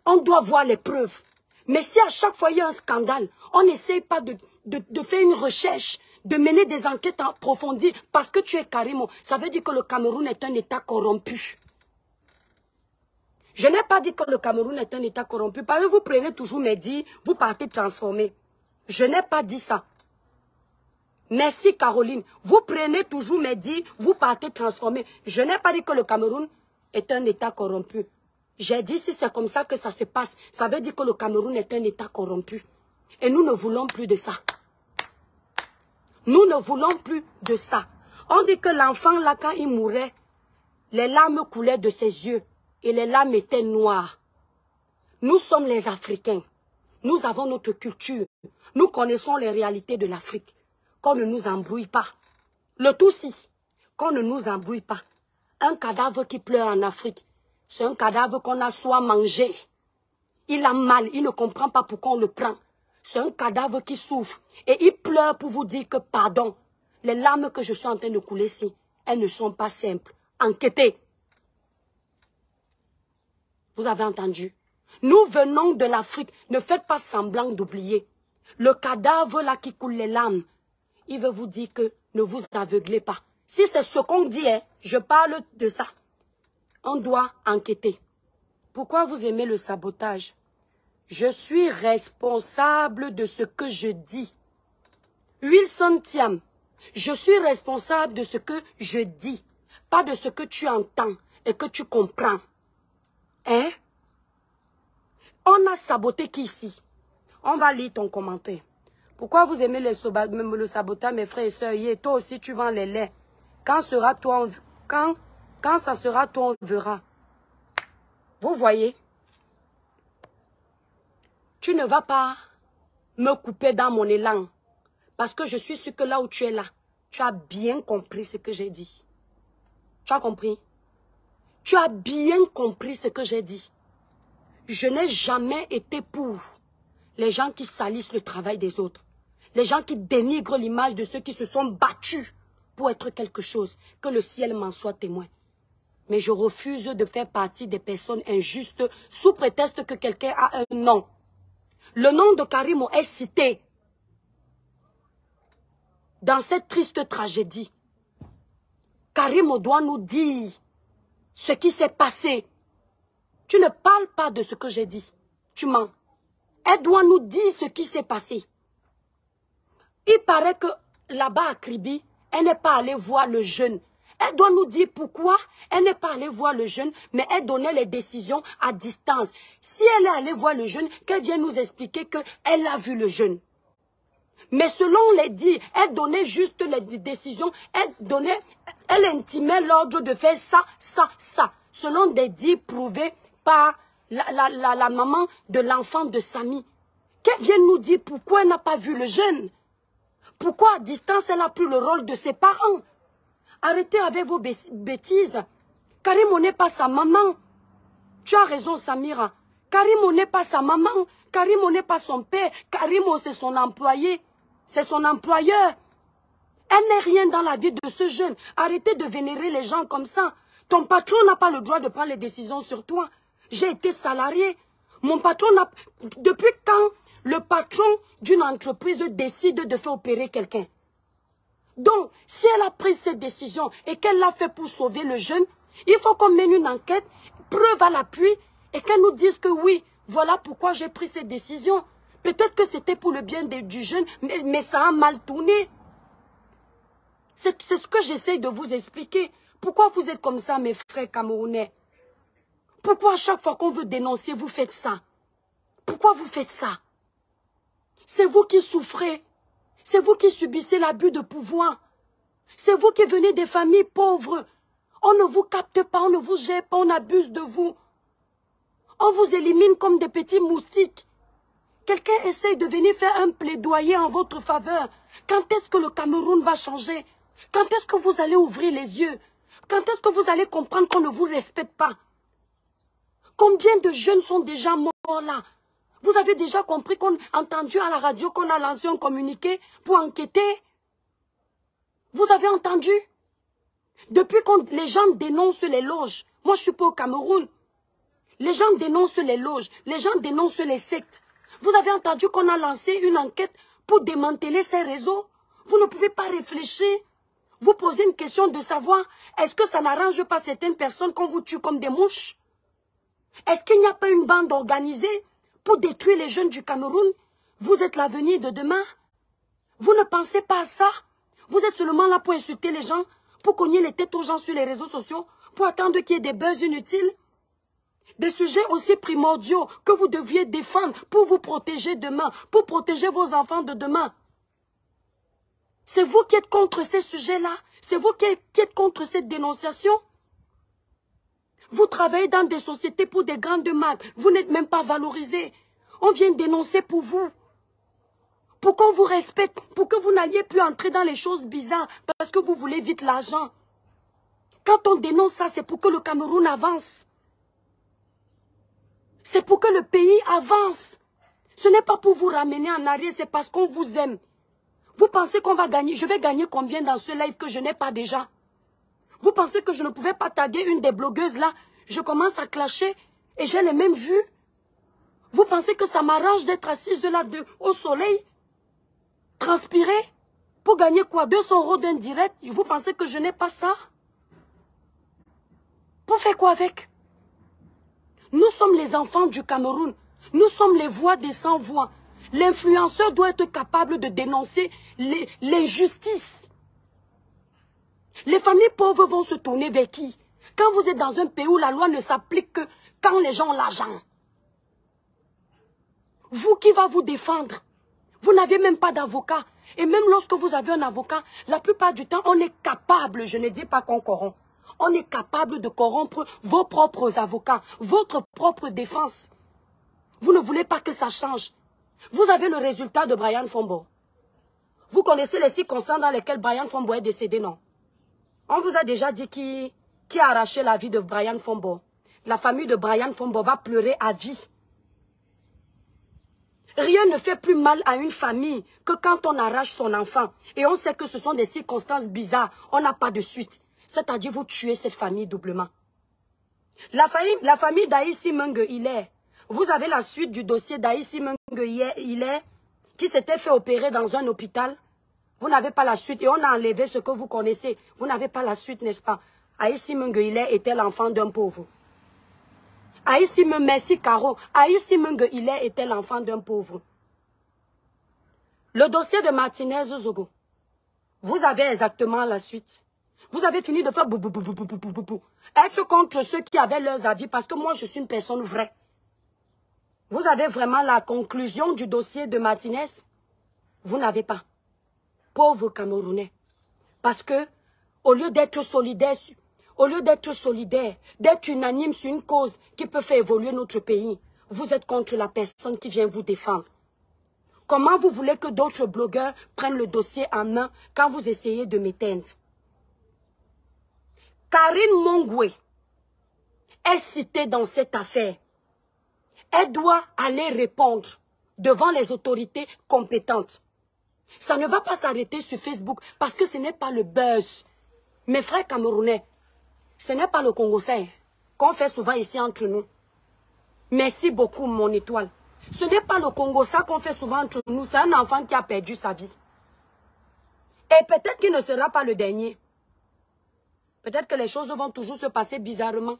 on doit voir les preuves. Mais si à chaque fois il y a un scandale, on n'essaye pas de faire une recherche, de mener des enquêtes approfondies parce que tu es Karimo, ça veut dire que le Cameroun est un État corrompu. Je n'ai pas dit que le Cameroun est un État corrompu. Parce que vous prenez toujours mes dires, vous partez transformer. Je n'ai pas dit ça. Merci Caroline. Vous prenez toujours mes dires, vous partez transformer. Je n'ai pas dit que le Cameroun est un État corrompu. J'ai dit si c'est comme ça que ça se passe, ça veut dire que le Cameroun est un État corrompu. Et nous ne voulons plus de ça. Nous ne voulons plus de ça. On dit que l'enfant là, quand il mourait, les larmes coulaient de ses yeux. Et les larmes étaient noires. Nous sommes les Africains. Nous avons notre culture. Nous connaissons les réalités de l'Afrique. Qu'on ne nous embrouille pas. Le Tutsi, qu'on ne nous embrouille pas. Un cadavre qui pleure en Afrique, c'est un cadavre qu'on a soit mangé. Il a mal, il ne comprend pas pourquoi on le prend. C'est un cadavre qui souffre. Et il pleure pour vous dire que pardon. Les larmes que je suis en train de couler ici, elles ne sont pas simples. Enquêtez. Vous avez entendu? Nous venons de l'Afrique. Ne faites pas semblant d'oublier. Le cadavre là qui coule les larmes, il veut vous dire que ne vous aveuglez pas. Si c'est ce qu'on dit, je parle de ça. On doit enquêter. Pourquoi vous aimez le sabotage? Je suis responsable de ce que je dis. Wilson Thiam, je suis responsable de ce que je dis, pas de ce que tu entends et que tu comprends. Hein? On a saboté qui ici? On va lire ton commentaire. Pourquoi vous aimez le sabotage, mes frères et sœurs? Toi aussi, tu vends les laits. Quand ça sera toi, on verra. Vous voyez? Tu ne vas pas me couper dans mon élan. Parce que je suis sûr que là où tu es là, tu as bien compris ce que j'ai dit. Tu as compris? Tu as bien compris ce que j'ai dit. Je n'ai jamais été pour les gens qui salissent le travail des autres. Les gens qui dénigrent l'image de ceux qui se sont battus pour être quelque chose. Que le ciel m'en soit témoin. Mais je refuse de faire partie des personnes injustes sous prétexte que quelqu'un a un nom. Le nom de Karimo est cité dans cette triste tragédie. Karimo doit nous dire ce qui s'est passé. Tu ne parles pas de ce que j'ai dit. Tu mens. Elle doit nous dire ce qui s'est passé. Il paraît que là-bas à Kribi, elle n'est pas allée voir le jeune. Elle doit nous dire pourquoi elle n'est pas allée voir le jeune, mais elle donnait les décisions à distance. Si elle est allée voir le jeune, qu'elle vienne nous expliquer qu'elle a vu le jeune. Mais selon les dires, elle donnait juste les décisions, elle intimait l'ordre de faire ça, ça, ça. Selon des dires prouvés par la maman de l'enfant de Samy. Qu'elle vienne nous dire pourquoi elle n'a pas vu le jeune. Pourquoi à distance elle a pris le rôle de ses parents. Arrêtez avec vos bêtises. Karimo n'est pas sa maman. Tu as raison, Samira. Karimo n'est pas sa maman. Karimo n'est pas son père. Karimo, c'est son employé. C'est son employeur. Elle n'est rien dans la vie de ce jeune. Arrêtez de vénérer les gens comme ça. Ton patron n'a pas le droit de prendre les décisions sur toi. J'ai été salarié. Mon patron n'a... Depuis quand le patron d'une entreprise décide de faire opérer quelqu'un? Donc, si elle a pris cette décision et qu'elle l'a fait pour sauver le jeune, il faut qu'on mène une enquête, preuve à l'appui, et qu'elle nous dise que oui, voilà pourquoi j'ai pris cette décision. Peut-être que c'était pour le bien du jeune, mais ça a mal tourné. C'est ce que j'essaie de vous expliquer. Pourquoi vous êtes comme ça, mes frères camerounais? Pourquoi à chaque fois qu'on veut dénoncer, vous faites ça? Pourquoi vous faites ça? C'est vous qui souffrez. C'est vous qui subissez l'abus de pouvoir. C'est vous qui venez des familles pauvres. On ne vous capte pas, on ne vous gère pas, on abuse de vous. On vous élimine comme des petits moustiques. Quelqu'un essaye de venir faire un plaidoyer en votre faveur. Quand est-ce que le Cameroun va changer? Quand est-ce que vous allez ouvrir les yeux? Quand est-ce que vous allez comprendre qu'on ne vous respecte pas? Combien de jeunes sont déjà morts là? Vous avez déjà compris qu'on a entendu à la radio qu'on a lancé un communiqué pour enquêter? Vous avez entendu? Depuis que les gens dénoncent les loges, moi je suis pas au Cameroun. Les gens dénoncent les loges, les gens dénoncent les sectes. Vous avez entendu qu'on a lancé une enquête pour démanteler ces réseaux? Vous ne pouvez pas réfléchir. Vous posez une question de savoir, est-ce que ça n'arrange pas certaines personnes qu'on vous tue comme des mouches? Est-ce qu'il n'y a pas une bande organisée pour détruire les jeunes du Cameroun? Vous êtes l'avenir de demain. Vous ne pensez pas à ça. Vous êtes seulement là pour insulter les gens, pour cogner les têtes aux gens sur les réseaux sociaux, pour attendre qu'il y ait des buzz inutiles. Des sujets aussi primordiaux que vous deviez défendre pour vous protéger demain, pour protéger vos enfants de demain. C'est vous qui êtes contre ces sujets-là. C'est vous qui êtes contre cette dénonciation. Vous travaillez dans des sociétés pour des grandes marques. Vous n'êtes même pas valorisé. On vient dénoncer pour vous. Pour qu'on vous respecte. Pour que vous n'alliez plus entrer dans les choses bizarres. Parce que vous voulez vite l'argent. Quand on dénonce ça, c'est pour que le Cameroun avance. C'est pour que le pays avance. Ce n'est pas pour vous ramener en arrière, c'est parce qu'on vous aime. Vous pensez qu'on va gagner? Je vais gagner combien dans ce live que je n'ai pas déjà? Vous pensez que je ne pouvais pas taguer une des blogueuses là? Je commence à clasher et j'ai les mêmes vues. Vous pensez que ça m'arrange d'être assise là au soleil? Transpirer? Pour gagner quoi? 200 € d'indirect? Vous pensez que je n'ai pas ça? Pour faire quoi avec? Nous sommes les enfants du Cameroun. Nous sommes les voix des sans-voix. L'influenceur doit être capable de dénoncer l'injustice. Les familles pauvres vont se tourner vers qui? Quand vous êtes dans un pays où la loi ne s'applique que quand les gens ont l'argent. Vous qui va vous défendre? Vous n'avez même pas d'avocat. Et même lorsque vous avez un avocat, la plupart du temps, on est capable, je ne dis pas qu'on corrompt, on est capable de corrompre vos propres avocats, votre propre défense. Vous ne voulez pas que ça change. Vous avez le résultat de Brian Fombo. Vous connaissez les circonstances dans lesquelles Brian Fombo est décédé, non? On vous a déjà dit qui a arraché la vie de Brian Fombo. La famille de Brian Fombo va pleurer à vie. Rien ne fait plus mal à une famille que quand on arrache son enfant. Et on sait que ce sont des circonstances bizarres. On n'a pas de suite. C'est-à-dire vous tuez cette famille doublement. La famille d'Aïssi Menge Hilaire. Vous avez la suite du dossier d'Aïssi Menge Hilaire qui s'était fait opérer dans un hôpital. Vous n'avez pas la suite. Et on a enlevé ce que vous connaissez. Vous n'avez pas la suite, n'est-ce pas? Aïssi Menge Hilaire était l'enfant d'un pauvre. Aïssi Menge, merci Caro. Aïssi Menge Hilaire était l'enfant d'un pauvre. Le dossier de Martinez Zogo. Vous avez exactement la suite. Vous avez fini de faire bou bou bou bou bou bou bou bou. Être contre ceux qui avaient leurs avis parce que moi je suis une personne vraie. Vous avez vraiment la conclusion du dossier de Martinez? Vous n'avez pas. Pauvres Camerounais. Parce que au lieu d'être solidaire, d'être unanime sur une cause qui peut faire évoluer notre pays, vous êtes contre la personne qui vient vous défendre. Comment vous voulez que d'autres blogueurs prennent le dossier en main quand vous essayez de m'éteindre? Karine Mongwe est citée dans cette affaire. Elle doit aller répondre devant les autorités compétentes. Ça ne va pas s'arrêter sur Facebook parce que ce n'est pas le buzz. Mes frères camerounais, ce n'est pas le Congo-Sahel qu'on fait souvent ici entre nous. Merci beaucoup, mon étoile. Ce n'est pas le Congo-Sahel qu'on fait souvent entre nous. C'est un enfant qui a perdu sa vie. Et peut-être qu'il ne sera pas le dernier. Peut-être que les choses vont toujours se passer bizarrement.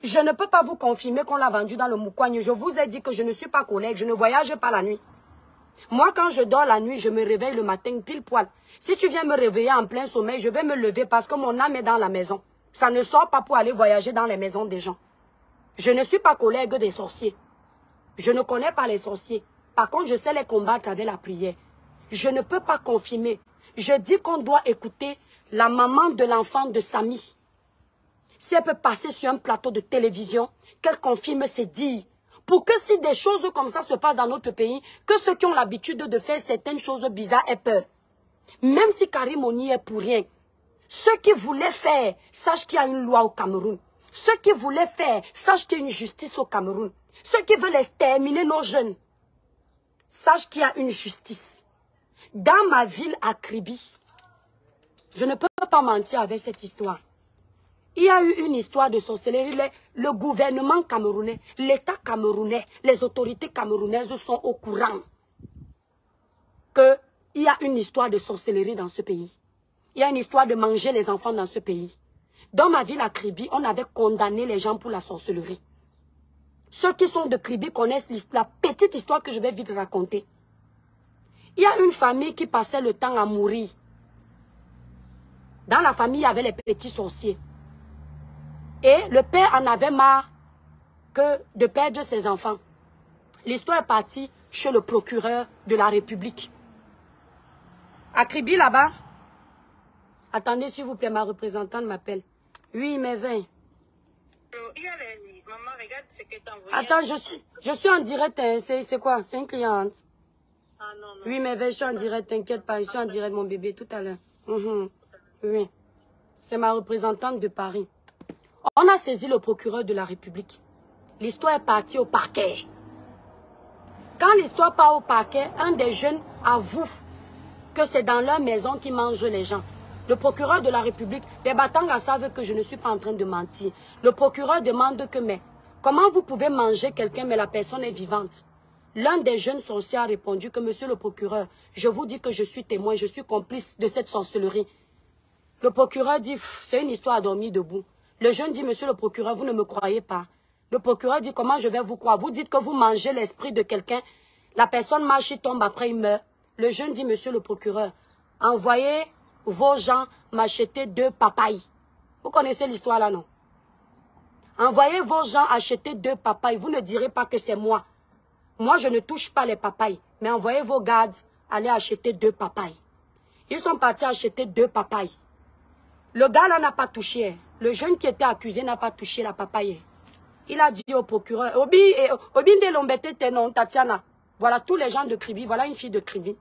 Je ne peux pas vous confirmer qu'on l'a vendu dans le Moukouagne. Je vous ai dit que je ne suis pas collègue. Je ne voyage pas la nuit. Moi, quand je dors la nuit, je me réveille le matin pile poil. Si tu viens me réveiller en plein sommeil, je vais me lever parce que mon âme est dans la maison. Ça ne sort pas pour aller voyager dans les maisons des gens. Je ne suis pas collègue des sorciers. Je ne connais pas les sorciers. Par contre, je sais les combattre avec la prière. Je ne peux pas confirmer. Je dis qu'on doit écouter la maman de l'enfant de Samy. Si elle peut passer sur un plateau de télévision, qu'elle confirme ses dires. Pour que si des choses comme ça se passent dans notre pays, que ceux qui ont l'habitude de faire certaines choses bizarres aient peur. Même si Karim on y est pour rien. Ceux qui voulaient faire, sachent qu'il y a une loi au Cameroun. Ceux qui voulaient faire, sachent qu'il y a une justice au Cameroun. Ceux qui veulent exterminer nos jeunes, sachent qu'il y a une justice. Dans ma ville à Kribi, je ne peux pas mentir avec cette histoire. Il y a eu une histoire de sorcellerie. Le gouvernement camerounais, l'État camerounais, les autorités camerounaises sont au courant qu'il y a une histoire de sorcellerie dans ce pays. Il y a une histoire de manger les enfants dans ce pays. Dans ma ville à Kribi, on avait condamné les gens pour la sorcellerie. Ceux qui sont de Kribi connaissent la petite histoire que je vais vite raconter. Il y a une famille qui passait le temps à mourir. Dans la famille, il y avait les petits sorciers. Et le père en avait marre de perdre ses enfants. L'histoire est partie chez le procureur de la République. À Kribi, là-bas, attendez s'il vous plaît, ma représentante m'appelle. Oui, mais 20. Maman, regarde ce que t'as envoyé. Attends, je suis en direct. Hein. C'est quoi? C'est une cliente. Ah non, non. Oui, mais 20, je suis en direct. T'inquiète pas, je suis en direct, mon bébé, tout à l'heure. Oui. c'est ma représentante de Paris. On a saisi le procureur de la République. L'histoire est partie au parquet. Quand l'histoire part au parquet, un des jeunes avoue que c'est dans leur maison qu'ils mangent les gens. Le procureur de la République, les Batangas savent que je ne suis pas en train de mentir. Le procureur demande que, mais comment vous pouvez manger quelqu'un mais la personne est vivante? L'un des jeunes sorciers a répondu que, monsieur le procureur, je vous dis que je suis témoin, je suis complice de cette sorcellerie. Le procureur dit, c'est une histoire à dormir debout. Le jeune dit, monsieur le procureur, vous ne me croyez pas. Le procureur dit, comment je vais vous croire? Vous dites que vous mangez l'esprit de quelqu'un, la personne marche et tombe, après il meurt. Le jeune dit, monsieur le procureur, envoyez vos gens m'acheter 2 papayes. Vous connaissez l'histoire là, non? Envoyez vos gens acheter 2 papayes. Vous ne direz pas que c'est moi. Moi, je ne touche pas les papayes. Mais envoyez vos gardes aller acheter 2 papayes. Ils sont partis acheter 2 papayes. Le gars là n'a pas touché. Le jeune qui était accusé n'a pas touché la papaye. Il a dit au procureur, Obi de Lombete Tenon, Tatiana. Voilà tous les gens de Kribi. Voilà une fille de Kribi.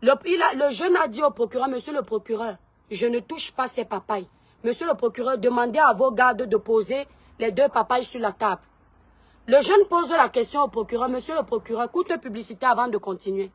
Le jeune a dit au procureur, monsieur le procureur, je ne touche pas ces papayes. Monsieur le procureur, demandez à vos gardes de poser les 2 papayes sur la table. Le jeune pose la question au procureur, monsieur le procureur, courte publicité avant de continuer.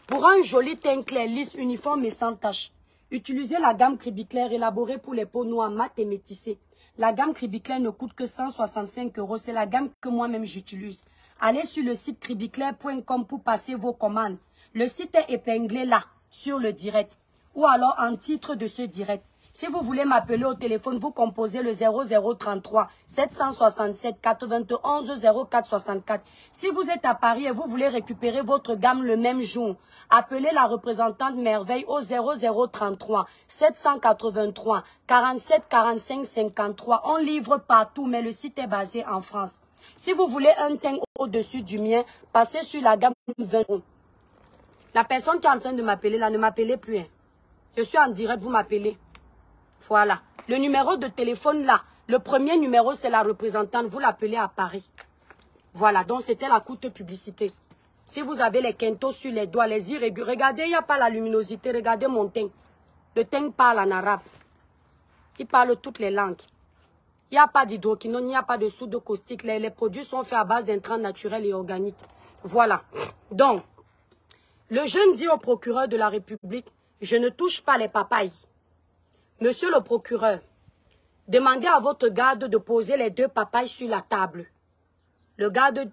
Pour un joli teint clair, lisse, uniforme et sans tache, utilisez la gamme Cribiclair élaborée pour les peaux noires, mat et métissées. La gamme Cribiclair ne coûte que 165 €. C'est la gamme que moi-même j'utilise. Allez sur le site cribiclair.com pour passer vos commandes. Le site est épinglé là, sur le direct. Ou alors en titre de ce direct. Si vous voulez m'appeler au téléphone, vous composez le 0033 767 91 04 64. Si vous êtes à Paris et vous voulez récupérer votre gamme le même jour, appelez la représentante Merveille au 0033 783 47 45 53. On livre partout, mais le site est basé en France. Si vous voulez un teint au-dessus du mien, passez sur la gamme 20 €. La personne qui est en train de m'appeler là, ne m'appelez plus. Hein. Je suis en direct, vous m'appelez. Voilà. Le numéro de téléphone là, le premier numéro c'est la représentante, vous l'appelez à Paris. Voilà, donc c'était la courte publicité. Si vous avez les quintos sur les doigts, les irréguliers, regardez, il n'y a pas la luminosité, regardez mon teint. Le teint parle en arabe. Il parle toutes les langues. Il n'y a pas d'hydroquinone, il n'y a pas de soude caustique. Les produits sont faits à base d'intrants naturels et organiques. Voilà. Donc, le jeune dit au procureur de la République, je ne touche pas les papayes. Monsieur le procureur, demandez à votre garde de poser les 2 papayes sur la table. Le garde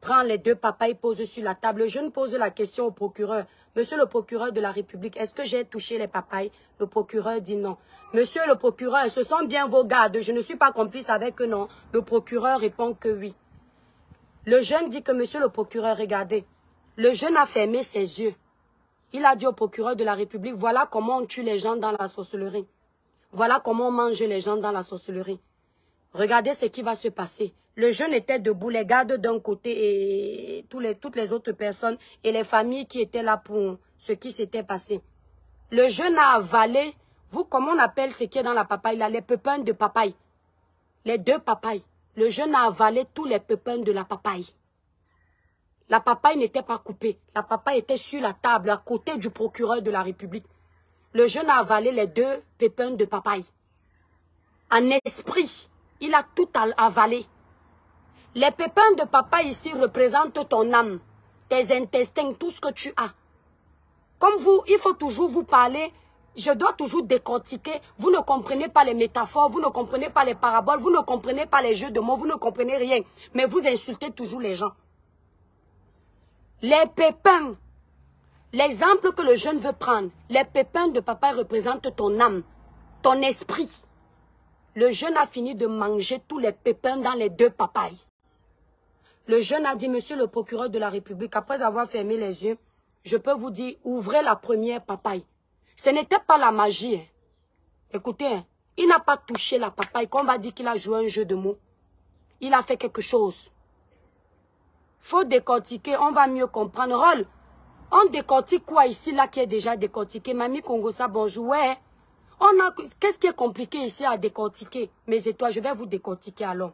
prend les 2 papayes, pose sur la table. Le jeune pose la question au procureur. Monsieur le procureur de la République, est-ce que j'ai touché les papayes? Le procureur dit non. Monsieur le procureur, ce sont bien vos gardes. Je ne suis pas complice avec eux, non. Le procureur répond que oui. Le jeune dit que monsieur le procureur, regardez. Le jeune a fermé ses yeux. Il a dit au procureur de la République, voilà comment on tue les gens dans la sorcellerie. Voilà comment on mange les gens dans la sorcellerie. Regardez ce qui va se passer. Le jeune était debout, les gardes d'un côté et toutes les autres personnes et les familles qui étaient là pour ce qui s'était passé. Le jeune a avalé, comment on appelle ce qui est dans la papaye là, les pépins de papaye. Les 2 papayes. Le jeune a avalé tous les pépins de la papaye. La papaye n'était pas coupée. La papaye était sur la table à côté du procureur de la République. Le jeune a avalé les 2 pépins de papaye. En esprit, il a tout avalé. Les pépins de papaye ici représentent ton âme, tes intestins, tout ce que tu as. Comme vous, il faut toujours vous parler. Je dois toujours décortiquer. Vous ne comprenez pas les métaphores, vous ne comprenez pas les paraboles, vous ne comprenez pas les jeux de mots, vous ne comprenez rien. Mais vous insultez toujours les gens. Les pépins, l'exemple que le jeune veut prendre, les pépins de papaye représentent ton âme, ton esprit. Le jeune a fini de manger tous les pépins dans les 2 papayes. Le jeune a dit, monsieur le procureur de la République, après avoir fermé les yeux, je peux vous dire, ouvrez la première papaye. Ce n'était pas la magie. Hein. Écoutez, hein, il n'a pas touché la papaye, qu'on va dire qu'il a joué un jeu de mots. Il a fait quelque chose. Faut décortiquer, on va mieux comprendre. Rôle, on décortique quoi ici, là, qui est déjà décortiqué? Mamie Congosa, bonjour. Ouais. Qu'est-ce qui est compliqué ici à décortiquer? Mes étoiles, je vais vous décortiquer alors.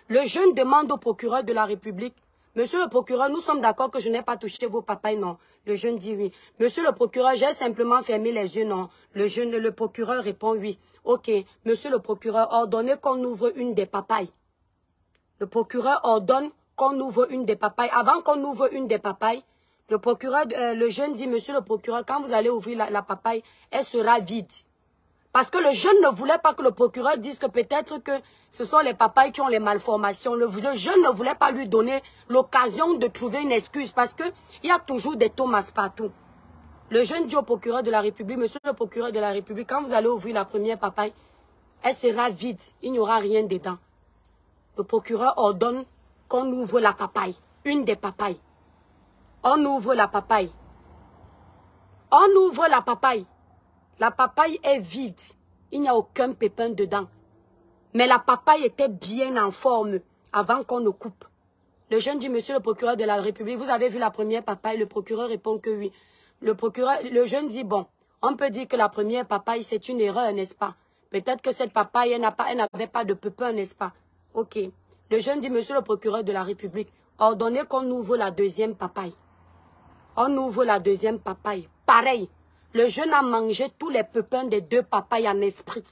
Le jeune demande au procureur de la République, Monsieur le procureur, nous sommes d'accord que je n'ai pas touché vos papays, non. Le jeune dit oui. Monsieur le procureur, j'ai simplement fermé les yeux, non. Le procureur répond oui. Ok. Monsieur le procureur, ordonnez qu'on ouvre une des papayes. Le procureur ordonne qu'on ouvre une des papayes. Avant qu'on ouvre une des papayes, le procureur, le jeune dit, monsieur le procureur, quand vous allez ouvrir la papaye, elle sera vide. Parce que le jeune ne voulait pas que le procureur dise que peut-être que ce sont les papayes qui ont les malformations. Le jeune ne voulait pas lui donner l'occasion de trouver une excuse parce qu'il y a toujours des Thomas partout. Le jeune dit au procureur de la République, monsieur le procureur de la République, quand vous allez ouvrir la première papaye, elle sera vide, il n'y aura rien dedans. Le procureur ordonne qu'on ouvre la papaye, une des papayes. On ouvre la papaye. On ouvre la papaye. La papaye est vide. Il n'y a aucun pépin dedans. Mais la papaye était bien en forme avant qu'on ne coupe. Le jeune dit, monsieur le procureur de la République, vous avez vu la première papaye? Le procureur répond que oui. Le jeune dit, bon, on peut dire que la première papaye, c'est une erreur, n'est-ce pas? Peut-être que cette papaye, elle n'avait pas de pépin, n'est-ce pas? Ok. Le jeune dit, monsieur le procureur de la République, ordonnez qu'on ouvre la deuxième papaye. On ouvre la deuxième papaye. Pareil. Le jeune a mangé tous les pépins des deux papayes en esprit.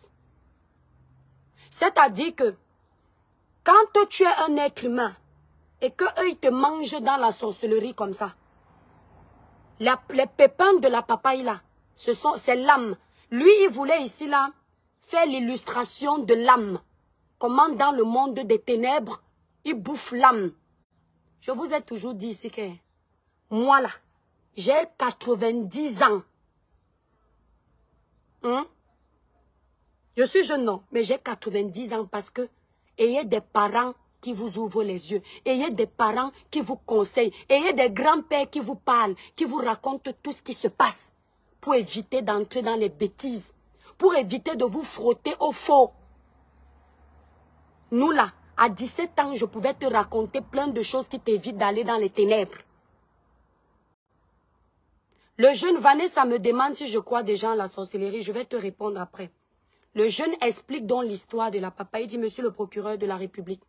C'est-à-dire que quand tu es un être humain et qu'eux ils te mangent dans la sorcellerie comme ça, les pépins de la papaye là, c'est l'âme. Lui, il voulait ici là faire l'illustration de l'âme. Comment dans le monde des ténèbres, il bouffe l'âme. Je vous ai toujours dit ici que moi là, j'ai 90 ans. Je suis jeune, non, mais j'ai 90 ans parce que ayez des parents qui vous ouvrent les yeux, ayez des parents qui vous conseillent, ayez des grands-pères qui vous parlent, qui vous racontent tout ce qui se passe pour éviter d'entrer dans les bêtises, pour éviter de vous frotter au faux. Nous là, à 17 ans, je pouvais te raconter plein de choses qui t'évitent d'aller dans les ténèbres. Le jeune Vanessa me demande si je crois déjà en la sorcellerie. Je vais te répondre après. Le jeune explique donc l'histoire de la papaye. Il dit, monsieur le procureur de la République,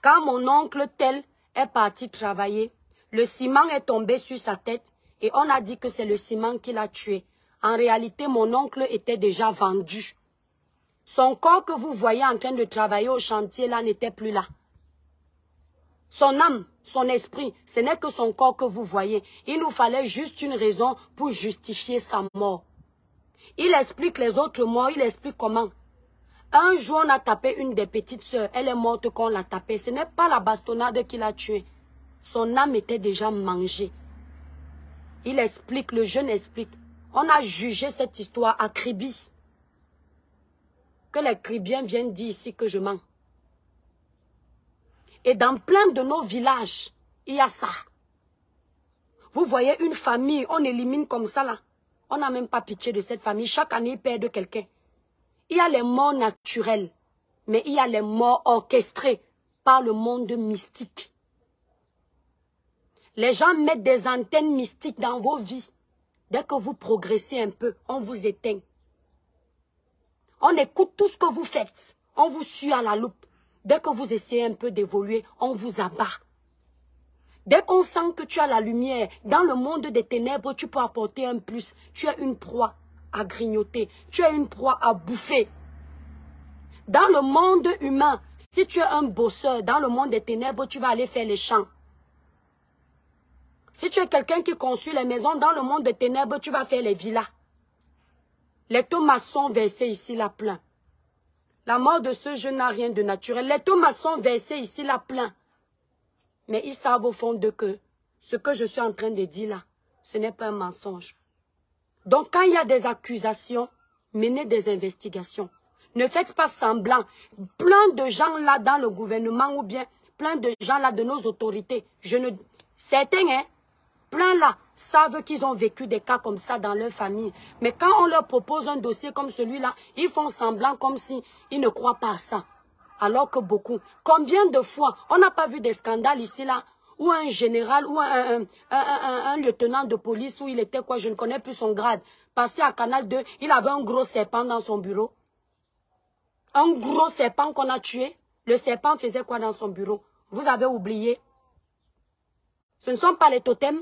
quand mon oncle tel est parti travailler, le ciment est tombé sur sa tête et on a dit que c'est le ciment qui l'a tué. En réalité, mon oncle était déjà vendu. Son corps que vous voyez en train de travailler au chantier là n'était plus là. Son âme, son esprit, ce n'est que son corps que vous voyez. Il nous fallait juste une raison pour justifier sa mort. Il explique les autres morts, il explique comment. Un jour, on a tapé une des petites sœurs. Elle est morte quand on l'a tapée. Ce n'est pas la bastonnade qui l'a tuée. Son âme était déjà mangée. Il explique, le jeune explique. On a jugé cette histoire à Kribi. Que les Kribiens viennent dire ici que je mens. Et dans plein de nos villages, il y a ça. Vous voyez une famille, on élimine comme ça là. On n'a même pas pitié de cette famille. Chaque année, ils perdent quelqu'un. Il y a les morts naturelles, mais il y a les morts orchestrées par le monde mystique. Les gens mettent des antennes mystiques dans vos vies. Dès que vous progressez un peu, on vous éteint. On écoute tout ce que vous faites. On vous suit à la loupe. Dès que vous essayez un peu d'évoluer, on vous abat. Dès qu'on sent que tu as la lumière, dans le monde des ténèbres, tu peux apporter un plus. Tu as une proie à grignoter. Tu as une proie à bouffer. Dans le monde humain, si tu es un bosseur, dans le monde des ténèbres, tu vas aller faire les champs. Si tu es quelqu'un qui construit les maisons, dans le monde des ténèbres, tu vas faire les villas. Les Thomas sont versés ici là plein. La mort de ce jeune n'a rien de naturel. Les Thomas sont versés ici là plein. Mais ils savent au fond d'eux que ce que je suis en train de dire là, ce n'est pas un mensonge. Donc quand il y a des accusations, menez des investigations. Ne faites pas semblant. Plein de gens là dans le gouvernement ou bien plein de gens là de nos autorités, certains, hein, plein là savent qu'ils ont vécu des cas comme ça dans leur famille. Mais quand on leur propose un dossier comme celui-là, ils font semblant comme si ils ne croient pas à ça. Alors que beaucoup, combien de fois, on n'a pas vu des scandales ici là, où un général, ou un lieutenant de police, où il était quoi, je ne connais plus son grade, passé à Canal 2, il avait un gros serpent dans son bureau. Un gros serpent qu'on a tué. Le serpent faisait quoi dans son bureau? Vous avez oublié? Ce ne sont pas les totems.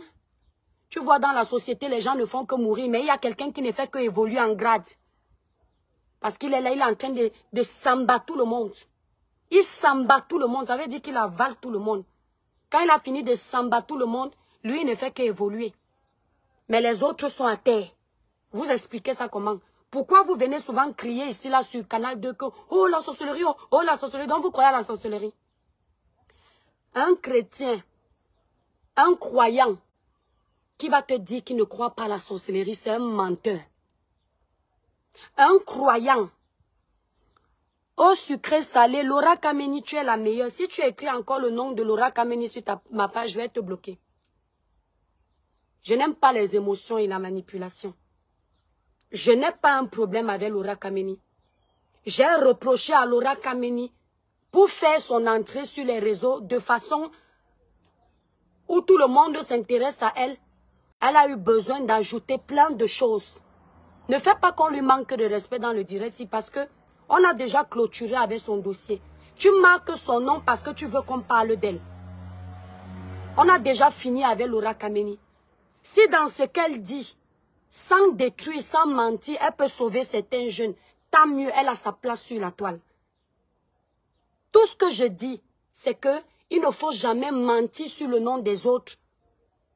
Tu vois, dans la société, les gens ne font que mourir, mais il y a quelqu'un qui ne fait que évoluer en grade. Parce qu'il est là, il est en train de s'embattre tout le monde. Il s'embatte tout le monde, ça veut dire qu'il avale tout le monde. Quand il a fini de s'embattre tout le monde, lui, il ne fait qu'évoluer. Mais les autres sont à terre. Vous expliquez ça comment? Pourquoi vous venez souvent crier ici, là, sur Canal 2, que « Oh, la sorcellerie, oh, la sorcellerie », donc vous croyez à la sorcellerie. Un chrétien, un croyant, qui va te dire qu'il ne croit pas à la sorcellerie, c'est un menteur. Un croyant, au sucré salé, Laura Kameni, tu es la meilleure. Si tu écris encore le nom de Laura Kameni sur ma page, je vais te bloquer. Je n'aime pas les émotions et la manipulation. Je n'ai pas un problème avec Laura Kameni. J'ai reproché à Laura Kameni pour faire son entrée sur les réseaux de façon où tout le monde s'intéresse à elle. Elle a eu besoin d'ajouter plein de choses. Ne fais pas qu'on lui manque de respect dans le direct, si parce que on a déjà clôturé avec son dossier. Tu marques son nom parce que tu veux qu'on parle d'elle. On a déjà fini avec Laura Kameni. Si dans ce qu'elle dit, sans détruire, sans mentir, elle peut sauver certains jeunes, tant mieux, elle a sa place sur la toile. Tout ce que je dis, c'est que il ne faut jamais mentir sur le nom des autres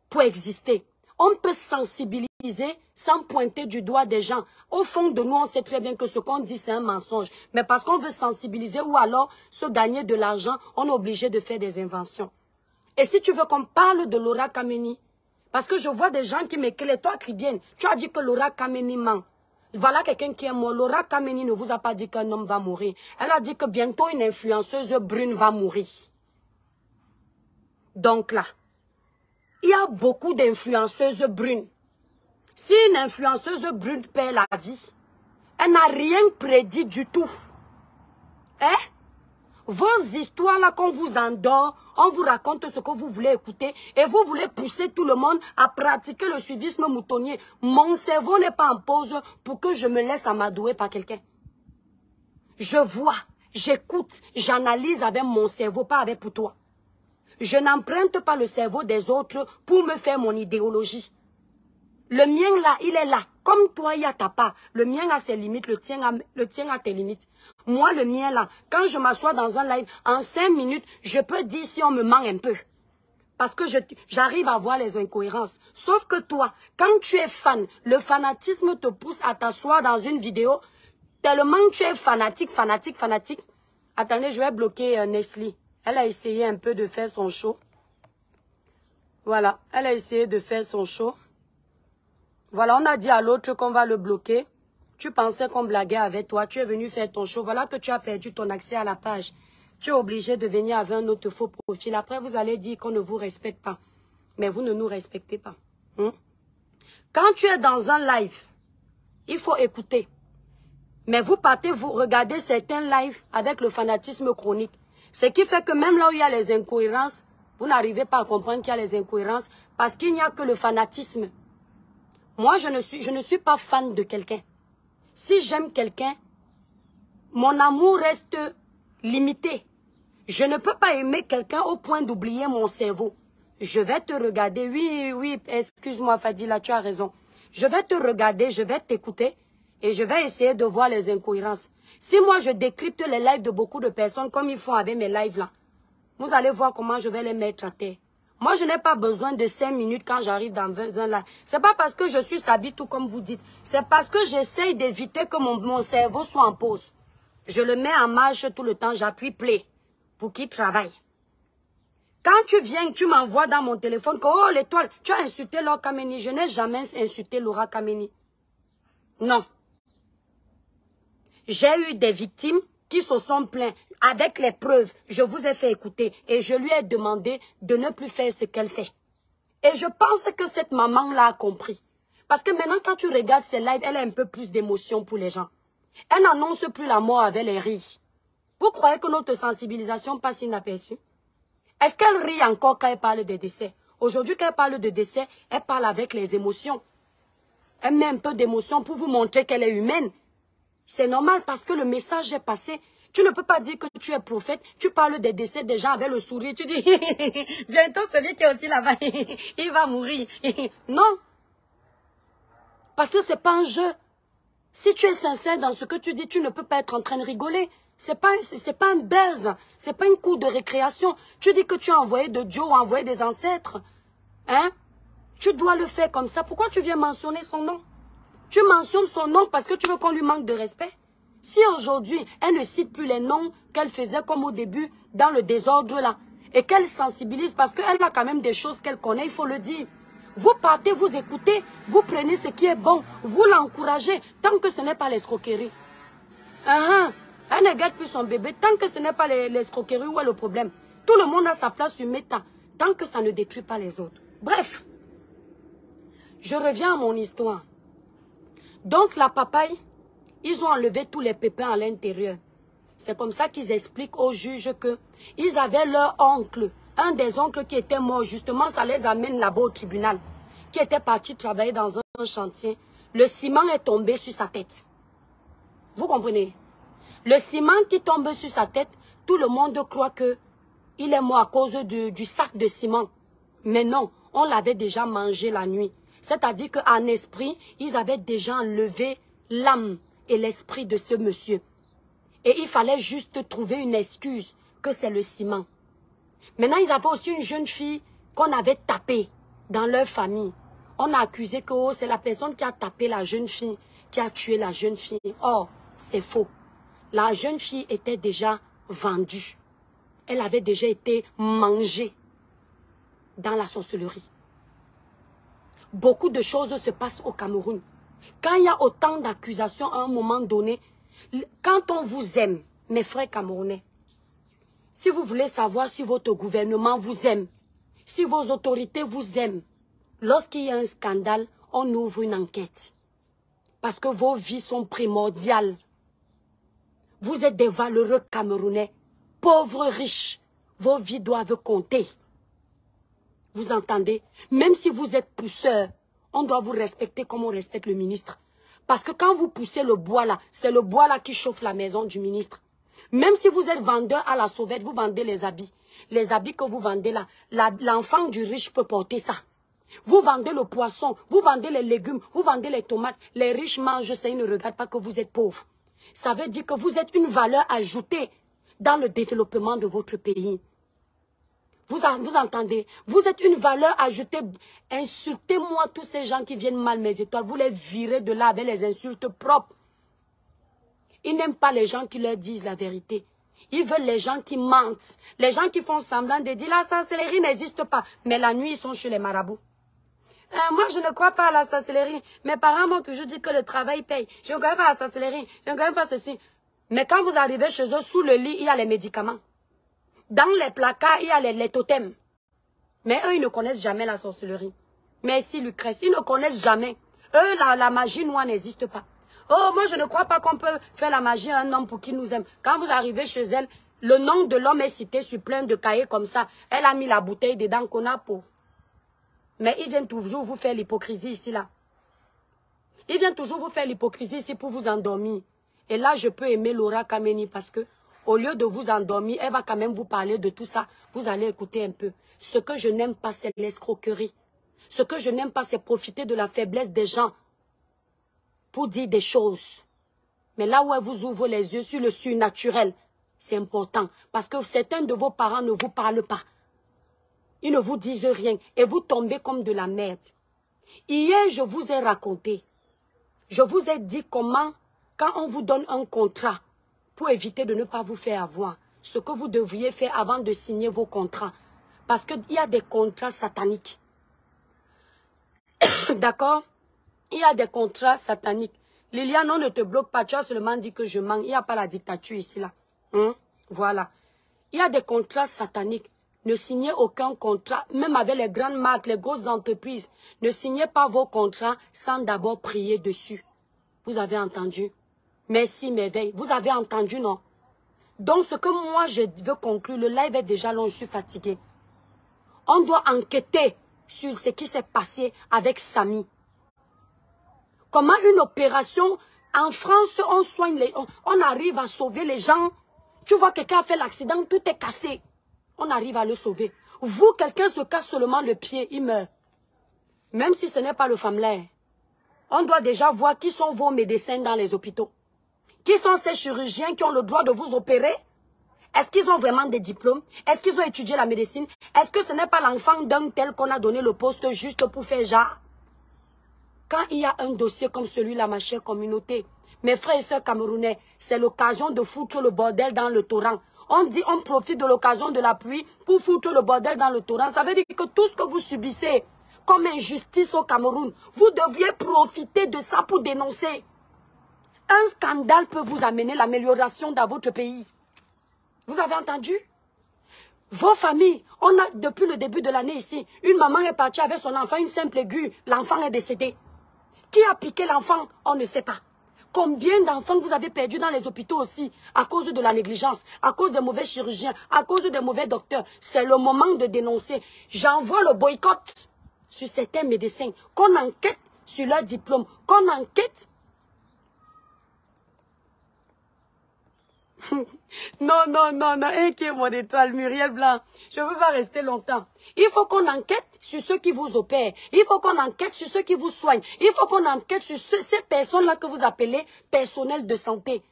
pour exister. On peut sensibiliser sans pointer du doigt des gens. Au fond de nous, on sait très bien que ce qu'on dit, c'est un mensonge. Mais parce qu'on veut sensibiliser ou alors se gagner de l'argent, on est obligé de faire des inventions. Et si tu veux qu'on parle de Laura Kameni, parce que je vois des gens qui m'écrivent, toi Kribienne, tu as dit que Laura Kameni ment. Voilà quelqu'un qui est mort. Laura Kameni ne vous a pas dit qu'un homme va mourir. Elle a dit que bientôt une influenceuse brune va mourir. Donc là, il y a beaucoup d'influenceuses brunes. Si une influenceuse brune perd la vie, elle n'a rien prédit du tout. Hein? Vos histoires là, qu'on vous endort, on vous raconte ce que vous voulez écouter et vous voulez pousser tout le monde à pratiquer le suivisme moutonnier. Mon cerveau n'est pas en pause pour que je me laisse amadouer par quelqu'un. Je vois, j'écoute, j'analyse avec mon cerveau, pas avec pour toi. Je n'emprunte pas le cerveau des autres pour me faire mon idéologie. Le mien là, il est là. Comme toi, il y a ta part. Le mien a ses limites, le tien a tes limites. Moi, le mien là, quand je m'assois dans un live, en 5 minutes, je peux dire si on me ment un peu. Parce que j'arrive à voir les incohérences. Sauf que toi, quand tu es fan, le fanatisme te pousse à t'asseoir dans une vidéo. Tellement tu es fanatique. Attendez, je vais bloquer Nestlé. Elle a essayé un peu de faire son show. Voilà, elle a essayé de faire son show. Voilà, on a dit à l'autre qu'on va le bloquer. Tu pensais qu'on blaguait avec toi. Tu es venu faire ton show. Voilà que tu as perdu ton accès à la page. Tu es obligé de venir avec un autre faux profil. Après, vous allez dire qu'on ne vous respecte pas. Mais vous ne nous respectez pas. Quand tu es dans un live, il faut écouter. Mais vous partez, vous regardez certains lives avec le fanatisme chronique. Ce qui fait que même là où il y a les incohérences, vous n'arrivez pas à comprendre qu'il y a les incohérences parce qu'il n'y a que le fanatisme. Moi, je ne suis pas fan de quelqu'un. Si j'aime quelqu'un, mon amour reste limité. Je ne peux pas aimer quelqu'un au point d'oublier mon cerveau. Je vais te regarder. Oui, excuse-moi Fadila, tu as raison. Je vais te regarder, je vais t'écouter et je vais essayer de voir les incohérences. Si moi, je décrypte les lives de beaucoup de personnes comme ils font avec mes lives là, vous allez voir comment je vais les mettre à terre. Moi, je n'ai pas besoin de 5 minutes quand j'arrive dans un live. C'est pas parce que je suis sabi tout comme vous dites. C'est parce que j'essaye d'éviter que mon cerveau soit en pause. Je le mets en marche tout le temps, j'appuie play pour qu'il travaille. Quand tu viens, tu m'envoies dans mon téléphone que, oh l'étoile, tu as insulté Laura Kameni. Je n'ai jamais insulté Laura Kameni. Non. J'ai eu des victimes qui se sont plaints. Avec les preuves, je vous ai fait écouter et je lui ai demandé de ne plus faire ce qu'elle fait. Et je pense que cette maman-là a compris. Parce que maintenant, quand tu regardes ses lives, elle a un peu plus d'émotion pour les gens. Elle n'annonce plus la mort avec les rires. Vous croyez que notre sensibilisation passe inaperçue? Est-ce qu'elle rit encore quand elle parle des décès? Aujourd'hui, quand elle parle de décès, elle parle avec les émotions. Elle met un peu d'émotion pour vous montrer qu'elle est humaine. C'est normal parce que le message est passé. Tu ne peux pas dire que tu es prophète. Tu parles des décès des gens avec le sourire. Tu dis, bientôt celui qui est aussi là-bas, il va mourir. Non. Parce que ce n'est pas un jeu. Si tu es sincère dans ce que tu dis, tu ne peux pas être en train de rigoler. C'est pas un buzz. C'est pas une cour de récréation. Tu dis que tu as envoyé de Dieu ou envoyé des ancêtres. Hein? Tu dois le faire comme ça. Pourquoi tu viens mentionner son nom? Tu mentionnes son nom parce que tu veux qu'on lui manque de respect. Si aujourd'hui, elle ne cite plus les noms qu'elle faisait comme au début, dans le désordre là, et qu'elle sensibilise parce qu'elle a quand même des choses qu'elle connaît, il faut le dire. Vous partez, vous écoutez, vous prenez ce qui est bon, vous l'encouragez, tant que ce n'est pas l'escroquerie. Elle ne gâte plus son bébé, tant que ce n'est pas l'escroquerie, où est le problème? Tout le monde a sa place sur Meta, tant que ça ne détruit pas les autres. Bref, je reviens à mon histoire. Donc la papaye, ils ont enlevé tous les pépins à l'intérieur. C'est comme ça qu'ils expliquent aux juges qu'ils avaient leur oncle, un des oncles qui était mort, justement ça les amène là-bas au tribunal, qui était parti travailler dans un chantier. Le ciment est tombé sur sa tête. Vous comprenez? Le ciment qui tombe sur sa tête, tout le monde croit qu'il est mort à cause du sac de ciment. Mais non, on l'avait déjà mangé la nuit. C'est-à-dire qu'en esprit, ils avaient déjà enlevé l'âme et l'esprit de ce monsieur. Et il fallait juste trouver une excuse que c'est le ciment. Maintenant, ils avaient aussi une jeune fille qu'on avait tapée dans leur famille. On a accusé que c'est la personne qui a tapé la jeune fille, qui a tué la jeune fille. Or, c'est faux. La jeune fille était déjà vendue. Elle avait déjà été mangée dans la sorcellerie. Beaucoup de choses se passent au Cameroun. Quand il y a autant d'accusations à un moment donné, quand on vous aime, mes frères camerounais, si vous voulez savoir si votre gouvernement vous aime, si vos autorités vous aiment, lorsqu'il y a un scandale, on ouvre une enquête. Parce que vos vies sont primordiales. Vous êtes des valeureux Camerounais, pauvres, riches. Vos vies doivent compter. Vous entendez? Même si vous êtes pousseur, on doit vous respecter comme on respecte le ministre. Parce que quand vous poussez le bois là, c'est le bois là qui chauffe la maison du ministre. Même si vous êtes vendeur à la sauvette, vous vendez les habits. Les habits que vous vendez là, l'enfant du riche peut porter ça. Vous vendez le poisson, vous vendez les légumes, vous vendez les tomates. Les riches mangent ça, ils ne regardent pas que vous êtes pauvre. Ça veut dire que vous êtes une valeur ajoutée dans le développement de votre pays. Vous entendez? Vous êtes une valeur ajoutée. Insultez-moi tous ces gens qui viennent mal mes étoiles. Vous les virez de là avec les insultes propres. Ils n'aiment pas les gens qui leur disent la vérité. Ils veulent les gens qui mentent. Les gens qui font semblant de dire la sorcellerie n'existe pas. Mais la nuit, ils sont chez les marabouts. Moi, je ne crois pas à la sorcellerie. Mes parents m'ont toujours dit que le travail paye. Je ne crois pas à la sorcellerie. Je ne crois pas ceci. Mais quand vous arrivez chez eux, sous le lit, il y a les médicaments. Dans les placards, il y a les totems. Mais eux, ils ne connaissent jamais la sorcellerie. Merci Lucrèce, ils ne connaissent jamais. Eux, la magie noire n'existe pas. Oh, moi, je ne crois pas qu'on peut faire la magie à un homme pour qu'il nous aime. Quand vous arrivez chez elle, le nom de l'homme est cité sur plein de cahiers comme ça. Elle a mis la bouteille dedans qu'on a pour. Mais ils viennent toujours vous faire l'hypocrisie ici, là. Ils viennent toujours vous faire l'hypocrisie ici pour vous endormir. Et là, je peux aimer Laura Kameni parce que au lieu de vous endormir, elle va quand même vous parler de tout ça. Vous allez écouter un peu. Ce que je n'aime pas, c'est l'escroquerie. Ce que je n'aime pas, c'est profiter de la faiblesse des gens pour dire des choses. Mais là où elle vous ouvre les yeux sur le surnaturel, c'est important. Parce que certains de vos parents ne vous parlent pas. Ils ne vous disent rien. Et vous tombez comme de la merde. Hier, je vous ai raconté. Je vous ai dit comment, quand on vous donne un contrat, pour éviter de ne pas vous faire avoir, ce que vous devriez faire avant de signer vos contrats. Parce qu'il y a des contrats sataniques. D'accord? Il y a des contrats sataniques. Liliane, on ne te bloque pas. Tu as seulement dit que je manque. Il n'y a pas la dictature ici, là. Voilà. Il y a des contrats sataniques. Ne signez aucun contrat, même avec les grandes marques, les grosses entreprises. Ne signez pas vos contrats sans d'abord prier dessus. Vous avez entendu? Merci, merveille. Vous avez entendu, non? Donc, ce que moi, je veux conclure, le live est déjà long, je suis fatiguée. On doit enquêter sur ce qui s'est passé avec Samy. Comment une opération, en France, on soigne on arrive à sauver les gens Tu vois quelqu'un a fait l'accident, tout est cassé. On arrive à le sauver. Vous, quelqu'un se casse seulement le pied, il meurt. Même si ce n'est pas le familier. On doit déjà voir qui sont vos médecins dans les hôpitaux. Qui sont ces chirurgiens qui ont le droit de vous opérer? Est-ce qu'ils ont vraiment des diplômes? Est-ce qu'ils ont étudié la médecine? Est-ce que ce n'est pas l'enfant d'un tel qu'on a donné le poste juste pour faire genre? Quand il y a un dossier comme celui-là, ma chère communauté, mes frères et sœurs camerounais, c'est l'occasion de foutre le bordel dans le torrent. On dit on profite de l'occasion de la pluie pour foutre le bordel dans le torrent. Ça veut dire que tout ce que vous subissez comme injustice au Cameroun, vous deviez profiter de ça pour dénoncer. Un scandale peut vous amener l'amélioration dans votre pays. Vous avez entendu? Vos familles, on a depuis le début de l'année ici, une maman est partie avec son enfant, une simple aiguë, l'enfant est décédé. Qui a piqué l'enfant? On ne sait pas. Combien d'enfants vous avez perdus dans les hôpitaux aussi à cause de la négligence, à cause des mauvais chirurgiens, à cause des mauvais docteurs? C'est le moment de dénoncer. J'envoie le boycott sur certains médecins, qu'on enquête sur leur diplôme, qu'on enquête. Non, qui mon étoile, Muriel Blanc. Je ne veux pas rester longtemps. Il faut qu'on enquête sur ceux qui vous opèrent. Il faut qu'on enquête sur ceux qui vous soignent. Il faut qu'on enquête sur ces personnes-là que vous appelez personnel de santé.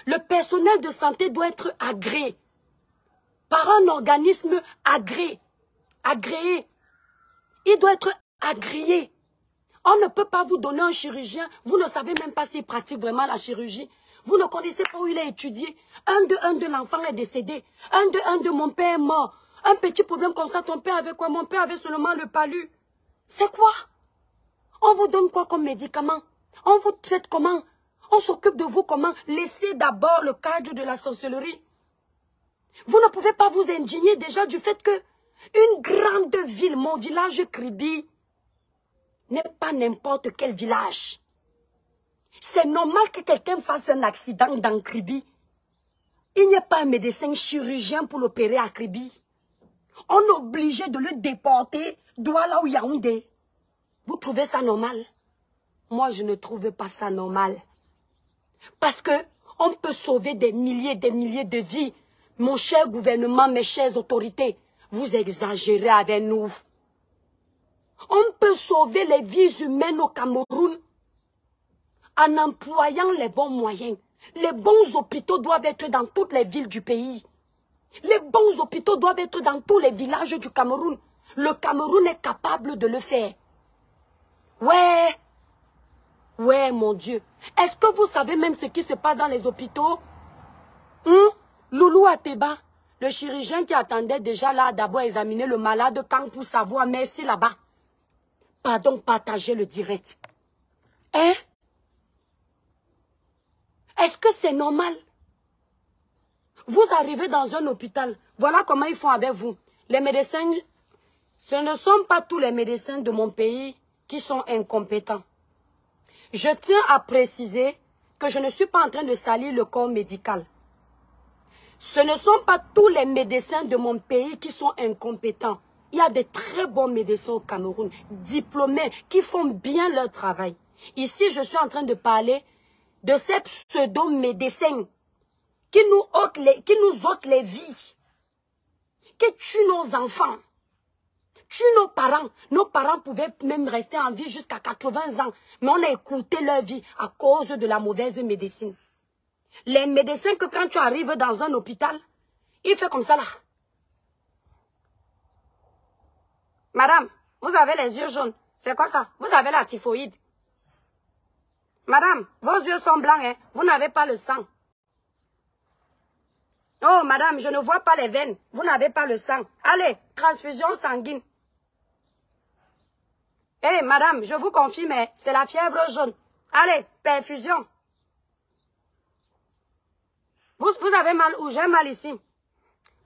Le personnel de santé doit être agréé par un organisme agréé. Il doit être agréé. On ne peut pas vous donner un chirurgien. Vous ne savez même pas s'il pratique vraiment la chirurgie. Vous ne connaissez pas où il a étudié. Un de l'enfant est décédé. Un de mon père est mort. Un petit problème comme ça, ton père avait quoi? Mon père avait seulement le palu. C'est quoi? On vous donne quoi comme médicament? On vous traite comment? On s'occupe de vous comment? Laissez d'abord le cadre de la sorcellerie. Vous ne pouvez pas vous indigner déjà du fait que une grande ville, mon village Kribi, n'est pas n'importe quel village. C'est normal que quelqu'un fasse un accident dans Kribi. Il n'y a pas un médecin chirurgien pour l'opérer à Kribi. On est obligé de le déporter Douala ou Yaoundé. Vous trouvez ça normal? Moi, je ne trouve pas ça normal. Parce que on peut sauver des milliers de vies. Mon cher gouvernement, mes chères autorités, vous exagérez avec nous. On peut sauver les vies humaines au Cameroun en employant les bons moyens. Les bons hôpitaux doivent être dans toutes les villes du pays. Les bons hôpitaux doivent être dans tous les villages du Cameroun. Le Cameroun est capable de le faire. Ouais, mon Dieu. Est-ce que vous savez même ce qui se passe dans les hôpitaux? Loulou Ateba, le chirurgien qui attendait déjà là d'abord examiner le malade quand pour savoir merci là-bas. Pardon, partagez le direct. Hein? Est-ce que c'est normal? Vous arrivez dans un hôpital, voilà comment ils font avec vous. Les médecins, ce ne sont pas tous les médecins de mon pays qui sont incompétents. Je tiens à préciser que je ne suis pas en train de salir le corps médical. Ce ne sont pas tous les médecins de mon pays qui sont incompétents. Il y a des très bons médecins au Cameroun, diplômés, qui font bien leur travail. Ici, je suis en train de parler de ces pseudo-médecins qui nous ôtent les vies, qui tuent nos enfants, tuent nos parents. Nos parents pouvaient même rester en vie jusqu'à 80 ans, mais on a écouté leur vie à cause de la mauvaise médecine. Les médecins que quand tu arrives dans un hôpital, il fait comme ça là. Madame, vous avez les yeux jaunes. C'est quoi ça? Vous avez la typhoïde. Madame, vos yeux sont blancs, hein? Vous n'avez pas le sang. Oh, madame, je ne vois pas les veines. Vous n'avez pas le sang. Allez, transfusion sanguine. Eh, madame, je vous confirme, c'est la fièvre jaune. Allez, perfusion. Vous avez mal où? J'ai mal ici.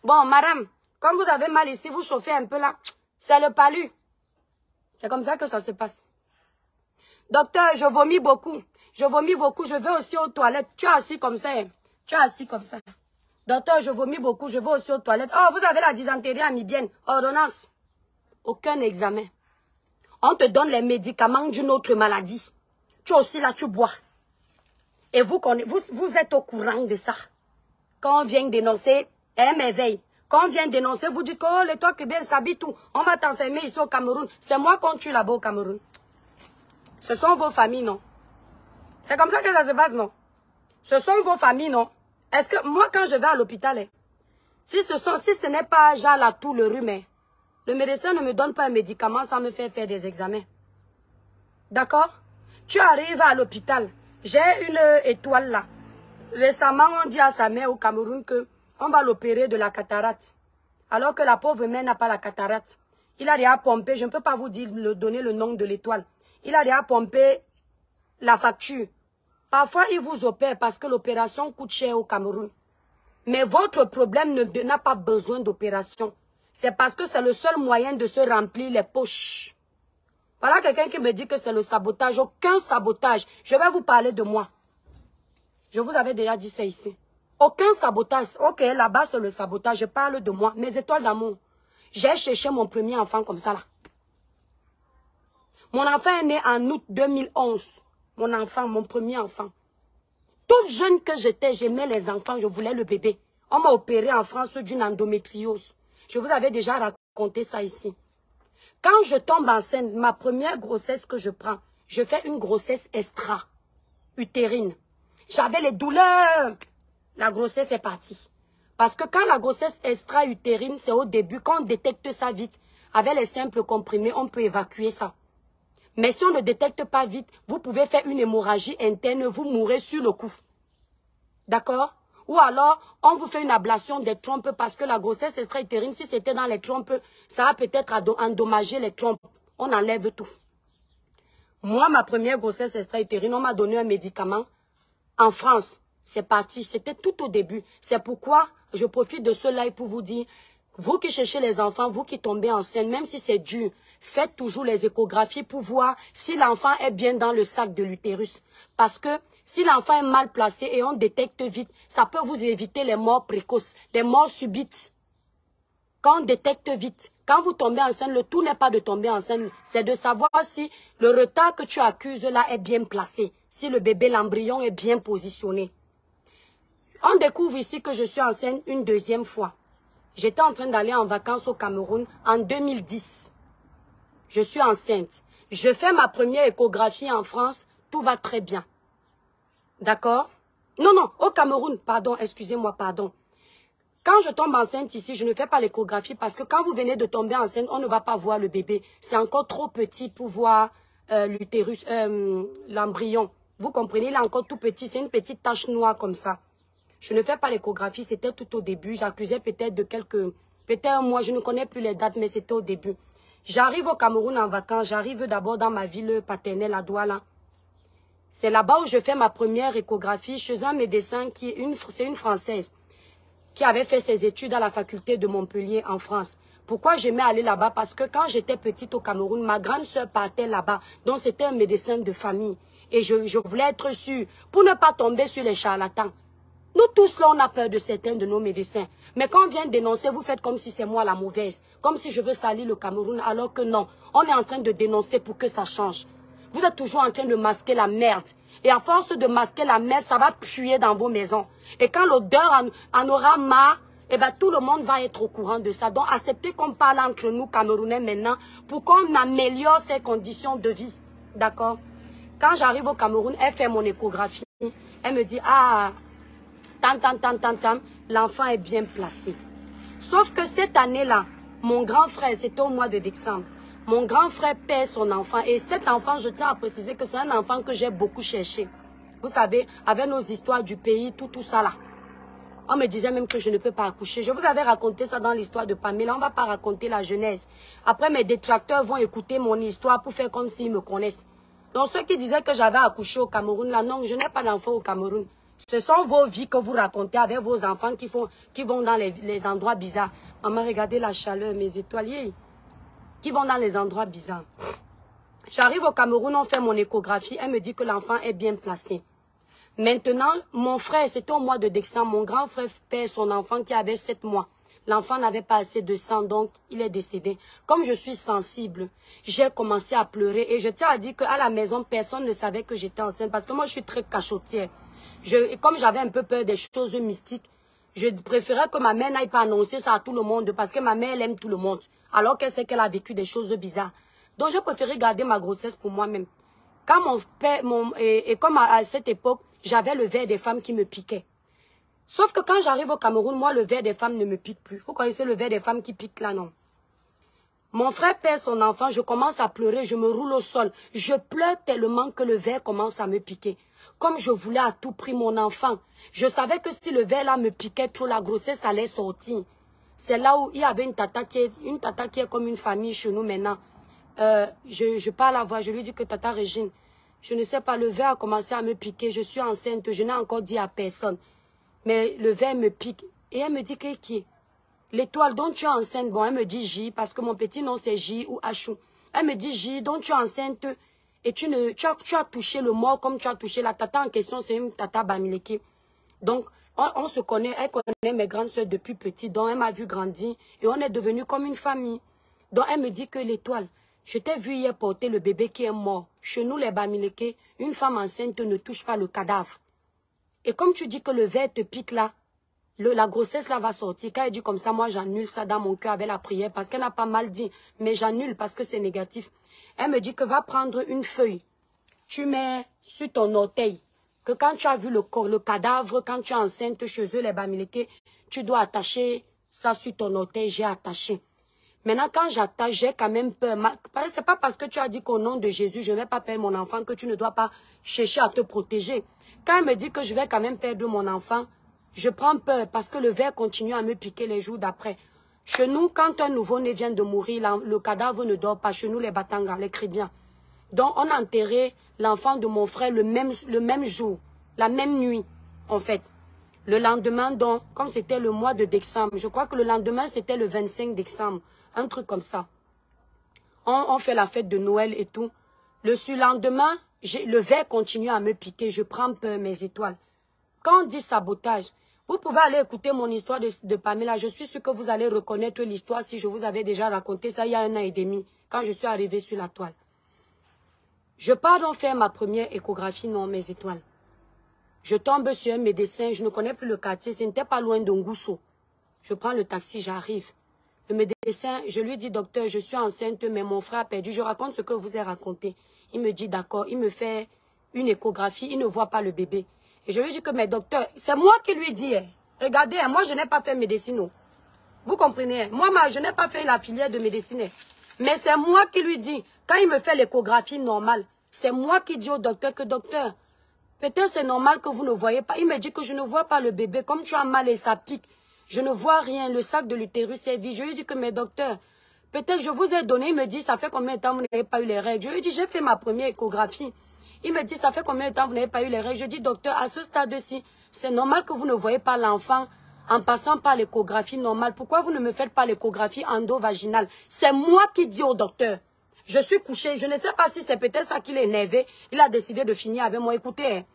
Bon, madame, comme vous avez mal ici, vous chauffez un peu là. C'est le palu. C'est comme ça que ça se passe. Docteur, je vomis beaucoup. Je vomis beaucoup. Je vais aussi aux toilettes. Tu es assis comme ça. Tu es assis comme ça. Docteur, je vomis beaucoup. Je vais aussi aux toilettes. Oh, vous avez la dysenterie amibienne. Ordonnance. Aucun examen. On te donne les médicaments d'une autre maladie. Tu es aussi là, tu bois. Et vous êtes au courant de ça. quand on vient dénoncer, elle m'éveille. Quand on vient dénoncer, vous dites que oh, les toits cubains s'habitent tout. On va t'enfermer ici au Cameroun. C'est moi qu'on tue là-bas au Cameroun. Ce sont vos familles, non? C'est comme ça que ça se passe, non? Ce sont vos familles, non? Est-ce que moi, quand je vais à l'hôpital, si ce n'est pas genre la toux, le rhume, le médecin ne me donne pas un médicament sans me faire des examens. D'accord? Tu arrives à l'hôpital. J'ai une étoile là. Récemment, on dit à sa mère au Cameroun que on va l'opérer de la cataracte. Alors que la pauvre mère n'a pas la cataracte. Il a déjà pompé, je ne peux pas vous donner le nom de l'étoile. Il a déjà pompé la facture. Parfois, il vous opère parce que l'opération coûte cher au Cameroun. Mais votre problème n'a pas besoin d'opération. C'est parce que c'est le seul moyen de se remplir les poches. Voilà quelqu'un qui me dit que c'est le sabotage. Aucun sabotage. Je vais vous parler de moi. Je vous avais déjà dit ça ici. Aucun sabotage. Ok, là-bas, c'est le sabotage. Je parle de moi. Mes étoiles d'amour. J'ai cherché mon premier enfant comme ça, là. Mon enfant est né en août 2011. Mon enfant, mon premier enfant. Toute jeune que j'étais, j'aimais les enfants. Je voulais le bébé. On m'a opéré en France d'une endométriose. Je vous avais déjà raconté ça ici. Quand je tombe enceinte, ma première grossesse que je prends, je fais une grossesse extra-utérine. J'avais les douleurs. La grossesse est partie. Parce que quand la grossesse extra-utérine, c'est au début, quand on détecte ça vite, avec les simples comprimés, on peut évacuer ça. Mais si on ne détecte pas vite, vous pouvez faire une hémorragie interne, vous mourrez sur le coup. D'accord? Ou alors, on vous fait une ablation des trompes parce que la grossesse extra-utérine, si c'était dans les trompes, ça va peut-être endommager les trompes. On enlève tout. Moi, ma première grossesse extra-utérine, on m'a donné un médicament. En France, c'est parti. C'était tout au début. C'est pourquoi je profite de ce live pour vous dire, vous qui cherchez les enfants, vous qui tombez enceinte, même si c'est dur, faites toujours les échographies pour voir si l'enfant est bien dans le sac de l'utérus. Parce que si l'enfant est mal placé et on détecte vite, ça peut vous éviter les morts précoces, les morts subites. Quand on détecte vite, quand vous tombez enceinte, le tout n'est pas de tomber enceinte, c'est de savoir si le retard que tu accuses là est bien placé, si le bébé, l'embryon est bien positionné. On découvre ici que je suis enceinte une deuxième fois. J'étais en train d'aller en vacances au Cameroun en 2010. Je suis enceinte. Je fais ma première échographie en France. Tout va très bien. D'accord? Non, non, au Cameroun, pardon, excusez-moi, pardon. Quand je tombe enceinte ici, je ne fais pas l'échographie parce que quand vous venez de tomber enceinte, on ne va pas voir le bébé. C'est encore trop petit pour voir l'utérus, l'embryon. Vous comprenez, il est encore tout petit, c'est une petite tache noire comme ça. Je ne fais pas l'échographie, c'était tout au début. J'accusais peut-être de peut-être un mois, je ne connais plus les dates, mais c'était au début. J'arrive au Cameroun en vacances, j'arrive d'abord dans ma ville paternelle à Douala. C'est là-bas où je fais ma première échographie chez un médecin c'est une Française qui avait fait ses études à la faculté de Montpellier en France. Pourquoi j'aimais aller là-bas? Parce que quand j'étais petite au Cameroun, ma grande sœur partait là-bas. Donc c'était un médecin de famille. Et je voulais être sûre pour ne pas tomber sur les charlatans. Nous tous là, on a peur de certains de nos médecins. Mais quand on vient dénoncer, vous faites comme si c'est moi la mauvaise. Comme si je veux salir le Cameroun, alors que non. On est en train de dénoncer pour que ça change. Vous êtes toujours en train de masquer la merde. Et à force de masquer la merde, ça va puer dans vos maisons. Et quand l'odeur en aura marre, eh ben, tout le monde va être au courant de ça. Donc acceptez qu'on parle entre nous Camerounais maintenant pour qu'on améliore ces conditions de vie. D'accord? Quand j'arrive au Cameroun, elle fait mon échographie. Elle me dit, ah... l'enfant est bien placé. Sauf que cette année-là, mon grand frère, c'était au mois de décembre, mon grand frère perd son enfant. Et cet enfant, je tiens à préciser que c'est un enfant que j'ai beaucoup cherché. Vous savez, avec nos histoires du pays, tout ça là. On me disait même que je ne peux pas accoucher. Je vous avais raconté ça dans l'histoire de Pamela. On ne va pas raconter la genèse. Après, mes détracteurs vont écouter mon histoire pour faire comme s'ils me connaissent. Donc, ceux qui disaient que j'avais accouché au Cameroun, là, non, je n'ai pas d'enfant au Cameroun. Ce sont vos vies que vous racontez avec vos enfants qui vont dans les endroits bizarres. Maman, regardez la chaleur, mes étoiliers. Qui vont dans les endroits bizarres. J'arrive au Cameroun, on fait mon échographie. Elle me dit que l'enfant est bien placé. Maintenant, mon frère, c'était au mois de décembre. Mon grand frère perd son enfant qui avait 7 mois. L'enfant n'avait pas assez de sang, donc il est décédé. Comme je suis sensible, j'ai commencé à pleurer. Et je tiens à dire qu'à la maison, personne ne savait que j'étais enceinte. Parce que moi, je suis très cachotière. Comme j'avais un peu peur des choses mystiques, Je préférais que ma mère n'aille pas annoncer ça à tout le monde parce que ma mère, elle aime tout le monde. Alors qu'elle sait qu'elle a vécu des choses bizarres. Donc, j'ai préféré garder ma grossesse pour moi-même. Quand mon père, comme à cette époque, j'avais le ver des femmes qui me piquaient. Sauf que quand j'arrive au Cameroun, moi, le ver des femmes ne me pique plus. Vous connaissez le ver des femmes qui piquent là, non? Mon frère perd son enfant, je commence à pleurer, je me roule au sol. Je pleure tellement que le ver commence à me piquer. Comme je voulais à tout prix mon enfant. Je savais que si le ver là me piquait trop, la grossesse allait sortir. C'est là où il y avait une tata qui est comme une famille chez nous maintenant. Je parle à voix, je lui dis que tata Régine, je ne sais pas, le ver a commencé à me piquer, je suis enceinte, je n'ai encore dit à personne. Mais le ver me pique. Et elle me dit que qui est? L'étoile dont tu es enceinte, bon, elle me dit J, parce que mon petit nom c'est J ou Achou. Elle me dit J, dont tu es enceinte, et tu as touché le mort comme tu as touché la tata en question, c'est une tata Bamileke. Donc, on se connaît, elle connaît mes grandes soeurs depuis petit, donc elle m'a vu grandir, et on est devenus comme une famille. Donc, elle me dit que l'étoile, je t'ai vu hier porter le bébé qui est mort. Chez nous, les Bamileke, une femme enceinte ne touche pas le cadavre. Et comme tu dis que le ver te pique là, la grossesse là va sortir. Quand elle dit comme ça, moi j'annule ça dans mon cœur avec la prière parce qu'elle n'a pas mal dit. Mais j'annule parce que c'est négatif. Elle me dit que va prendre une feuille. Tu mets sur ton orteil. Que quand tu as vu le cadavre, quand tu es enceinte chez eux, les Bamileke, tu dois attacher ça sur ton orteil. J'ai attaché. Maintenant, quand j'attache, j'ai quand même peur. C'est pas parce que tu as dit qu'au nom de Jésus, je ne vais pas perdre mon enfant que tu ne dois pas chercher à te protéger. Quand elle me dit que je vais quand même perdre mon enfant, je prends peur parce que le ver continue à me piquer les jours d'après. Chez nous, quand un nouveau-né vient de mourir, le cadavre ne dort pas. Chez nous, les Batanga, les Chrétiens. Donc, on a enterré l'enfant de mon frère le même jour, la même nuit, en fait. Le lendemain, donc, comme c'était le mois de décembre, je crois que le lendemain, c'était le 25 décembre, un truc comme ça. On fait la fête de Noël et tout. Le surlendemain, le ver continue à me piquer. Je prends peur, mes étoiles. Quand on dit sabotage, vous pouvez aller écouter mon histoire de Pamela. Je suis sûre que vous allez reconnaître l'histoire si je vous avais déjà raconté ça il y a 1 an et demi, quand je suis arrivée sur la toile. Je pars donc faire ma première échographie, non, mes étoiles. Je tombe sur un médecin, je ne connais plus le quartier, ce n'était pas loin d'Ongousso. Je prends le taxi, j'arrive. Le médecin, je lui dis, docteur, je suis enceinte, mais mon frère a perdu. Je raconte ce que je vous ai raconté. Il me dit, d'accord, il me fait une échographie, il ne voit pas le bébé. Et je lui dis que, mais docteur, c'est moi qui lui dis, regardez, moi je n'ai pas fait médecine. Vous comprenez? Moi, je n'ai pas fait la filière de médecine. Mais c'est moi qui lui dis, quand il me fait l'échographie normale, c'est moi qui dis au docteur que, docteur, peut-être c'est normal que vous ne voyez pas. Il me dit que je ne vois pas le bébé, comme tu as mal et ça pique. Je ne vois rien, le sac de l'utérus est vide. Je lui dis que, mais docteur, peut-être je vous ai donné, il me dit, ça fait combien de temps vous n'avez pas eu les règles? Je lui dis, j'ai fait ma première échographie. Il me dit, ça fait combien de temps vous n'avez pas eu les règles? Je dis, docteur, à ce stade-ci, c'est normal que vous ne voyez pas l'enfant en passant par l'échographie normale. Pourquoi vous ne me faites pas l'échographie endovaginale? C'est moi qui dis au docteur. Je suis couchée, je ne sais pas si c'est peut-être ça qui l'a énervé. Il a décidé de finir avec moi. Écoutez,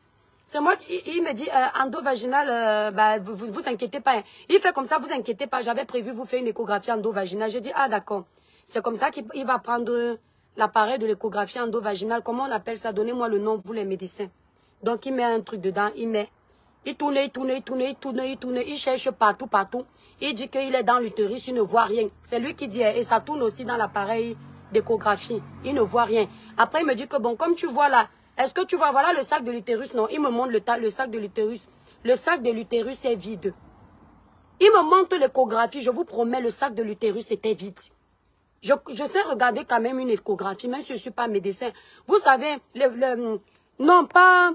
c'est moi qui, il me dit, endovaginale, bah, vous inquiétez pas. Il fait comme ça, vous inquiétez pas. J'avais prévu vous faire une échographie endovaginale. J'ai dit, ah d'accord. C'est comme ça qu'il va prendre l'appareil de l'échographie endovaginale. Comment on appelle ça? Donnez-moi le nom, vous les médecins. Donc il met un truc dedans, il tourne, il cherche partout. Il dit qu'il est dans l'utérus, il ne voit rien. C'est lui qui dit, et ça tourne aussi dans l'appareil d'échographie. Il ne voit rien. Après, il me dit que bon, comme tu vois là, est-ce que tu vois, voilà le sac de l'utérus? Non, il me montre le sac de l'utérus. Le sac de l'utérus est vide. Il me montre l'échographie, je vous promets, le sac de l'utérus était vide. Je sais regarder quand même une échographie, même si je ne suis pas médecin. Vous savez, non, pas...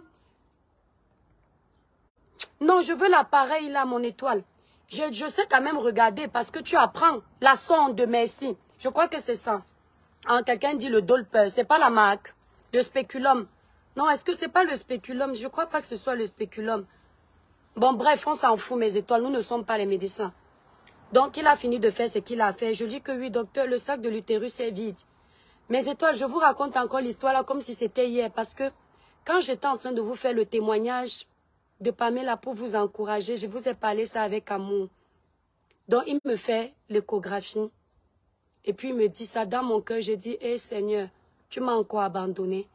Non, je veux l'appareil là, mon étoile. Je sais quand même regarder parce que tu apprends la sonde, merci. Je crois que c'est ça. Hein, quelqu'un dit le Dolper, c'est pas la marque. Le spéculum. Non, est-ce que c'est pas le spéculum? Je crois pas que ce soit le spéculum. Bon, bref, on s'en fout, mes étoiles. Nous ne sommes pas les médecins. Donc, il a fini de faire ce qu'il a fait. Je dis que oui, docteur, le sac de l'utérus est vide. Mes étoiles, je vous raconte encore l'histoire là comme si c'était hier. Parce que quand j'étais en train de vous faire le témoignage de Pamela pour vous encourager, je vous ai parlé ça avec amour. Donc, il me fait l'échographie. Et puis, il me dit ça dans mon cœur. J'ai dit, hé Seigneur, tu m'as encore abandonné.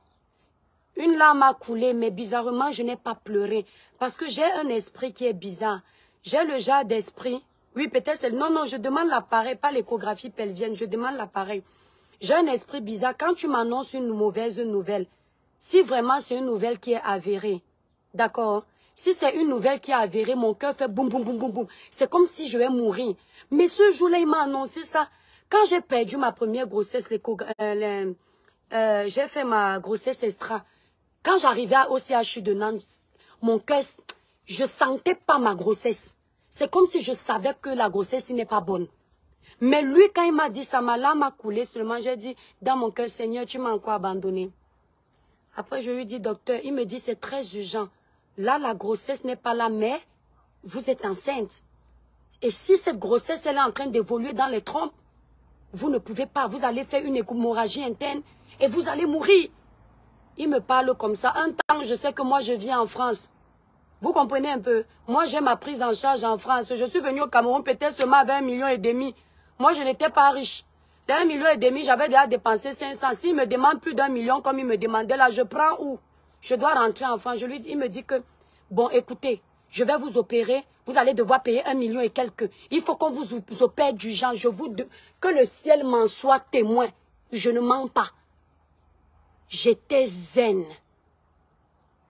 Une larme a coulé, mais bizarrement, je n'ai pas pleuré. Parce que j'ai un esprit qui est bizarre. J'ai le genre d'esprit. Oui, peut-être c'est... Non, non, je demande l'appareil, pas l'échographie pelvienne. Je demande l'appareil. J'ai un esprit bizarre. Quand tu m'annonces une mauvaise nouvelle, si vraiment c'est une nouvelle qui est avérée, d'accord? Si c'est une nouvelle qui est avérée, mon cœur fait boum, boum, boum, boum, boum. C'est comme si je vais mourir. Mais ce jour-là, il m'a annoncé ça. Quand j'ai perdu ma première grossesse, j'ai fait ma grossesse extra. Quand j'arrivais au CHU de Nantes, mon cœur, je sentais pas ma grossesse. C'est comme si je savais que la grossesse n'est pas bonne. Mais lui, quand il m'a dit ça, ma larme a coulé seulement. J'ai dit, dans mon cœur, Seigneur, tu m'as encore abandonné. Après, je lui dis, docteur, il me dit, c'est très urgent. Là, la grossesse n'est pas là, mais vous êtes enceinte. Et si cette grossesse, elle est en train d'évoluer dans les trompes, vous ne pouvez pas. Vous allez faire une hémorragie interne et vous allez mourir. Il me parle comme ça. Un temps, je sais que moi, je vis en France. Vous comprenez un peu? Moi, j'ai ma prise en charge en France. Je suis venue au Cameroun peut-être seulement avec 1,5 million. Moi, je n'étais pas riche. Les 1,5 million, j'avais déjà dépensé 500. S'il me demande plus d'1 million comme il me demandait là, je prends où? Je dois rentrer en France. Il me dit que, bon, écoutez, je vais vous opérer. Vous allez devoir payer 1 million et quelques. Il faut qu'on vous opère du genre. Que le ciel m'en soit témoin. Je ne mens pas. J'étais zen.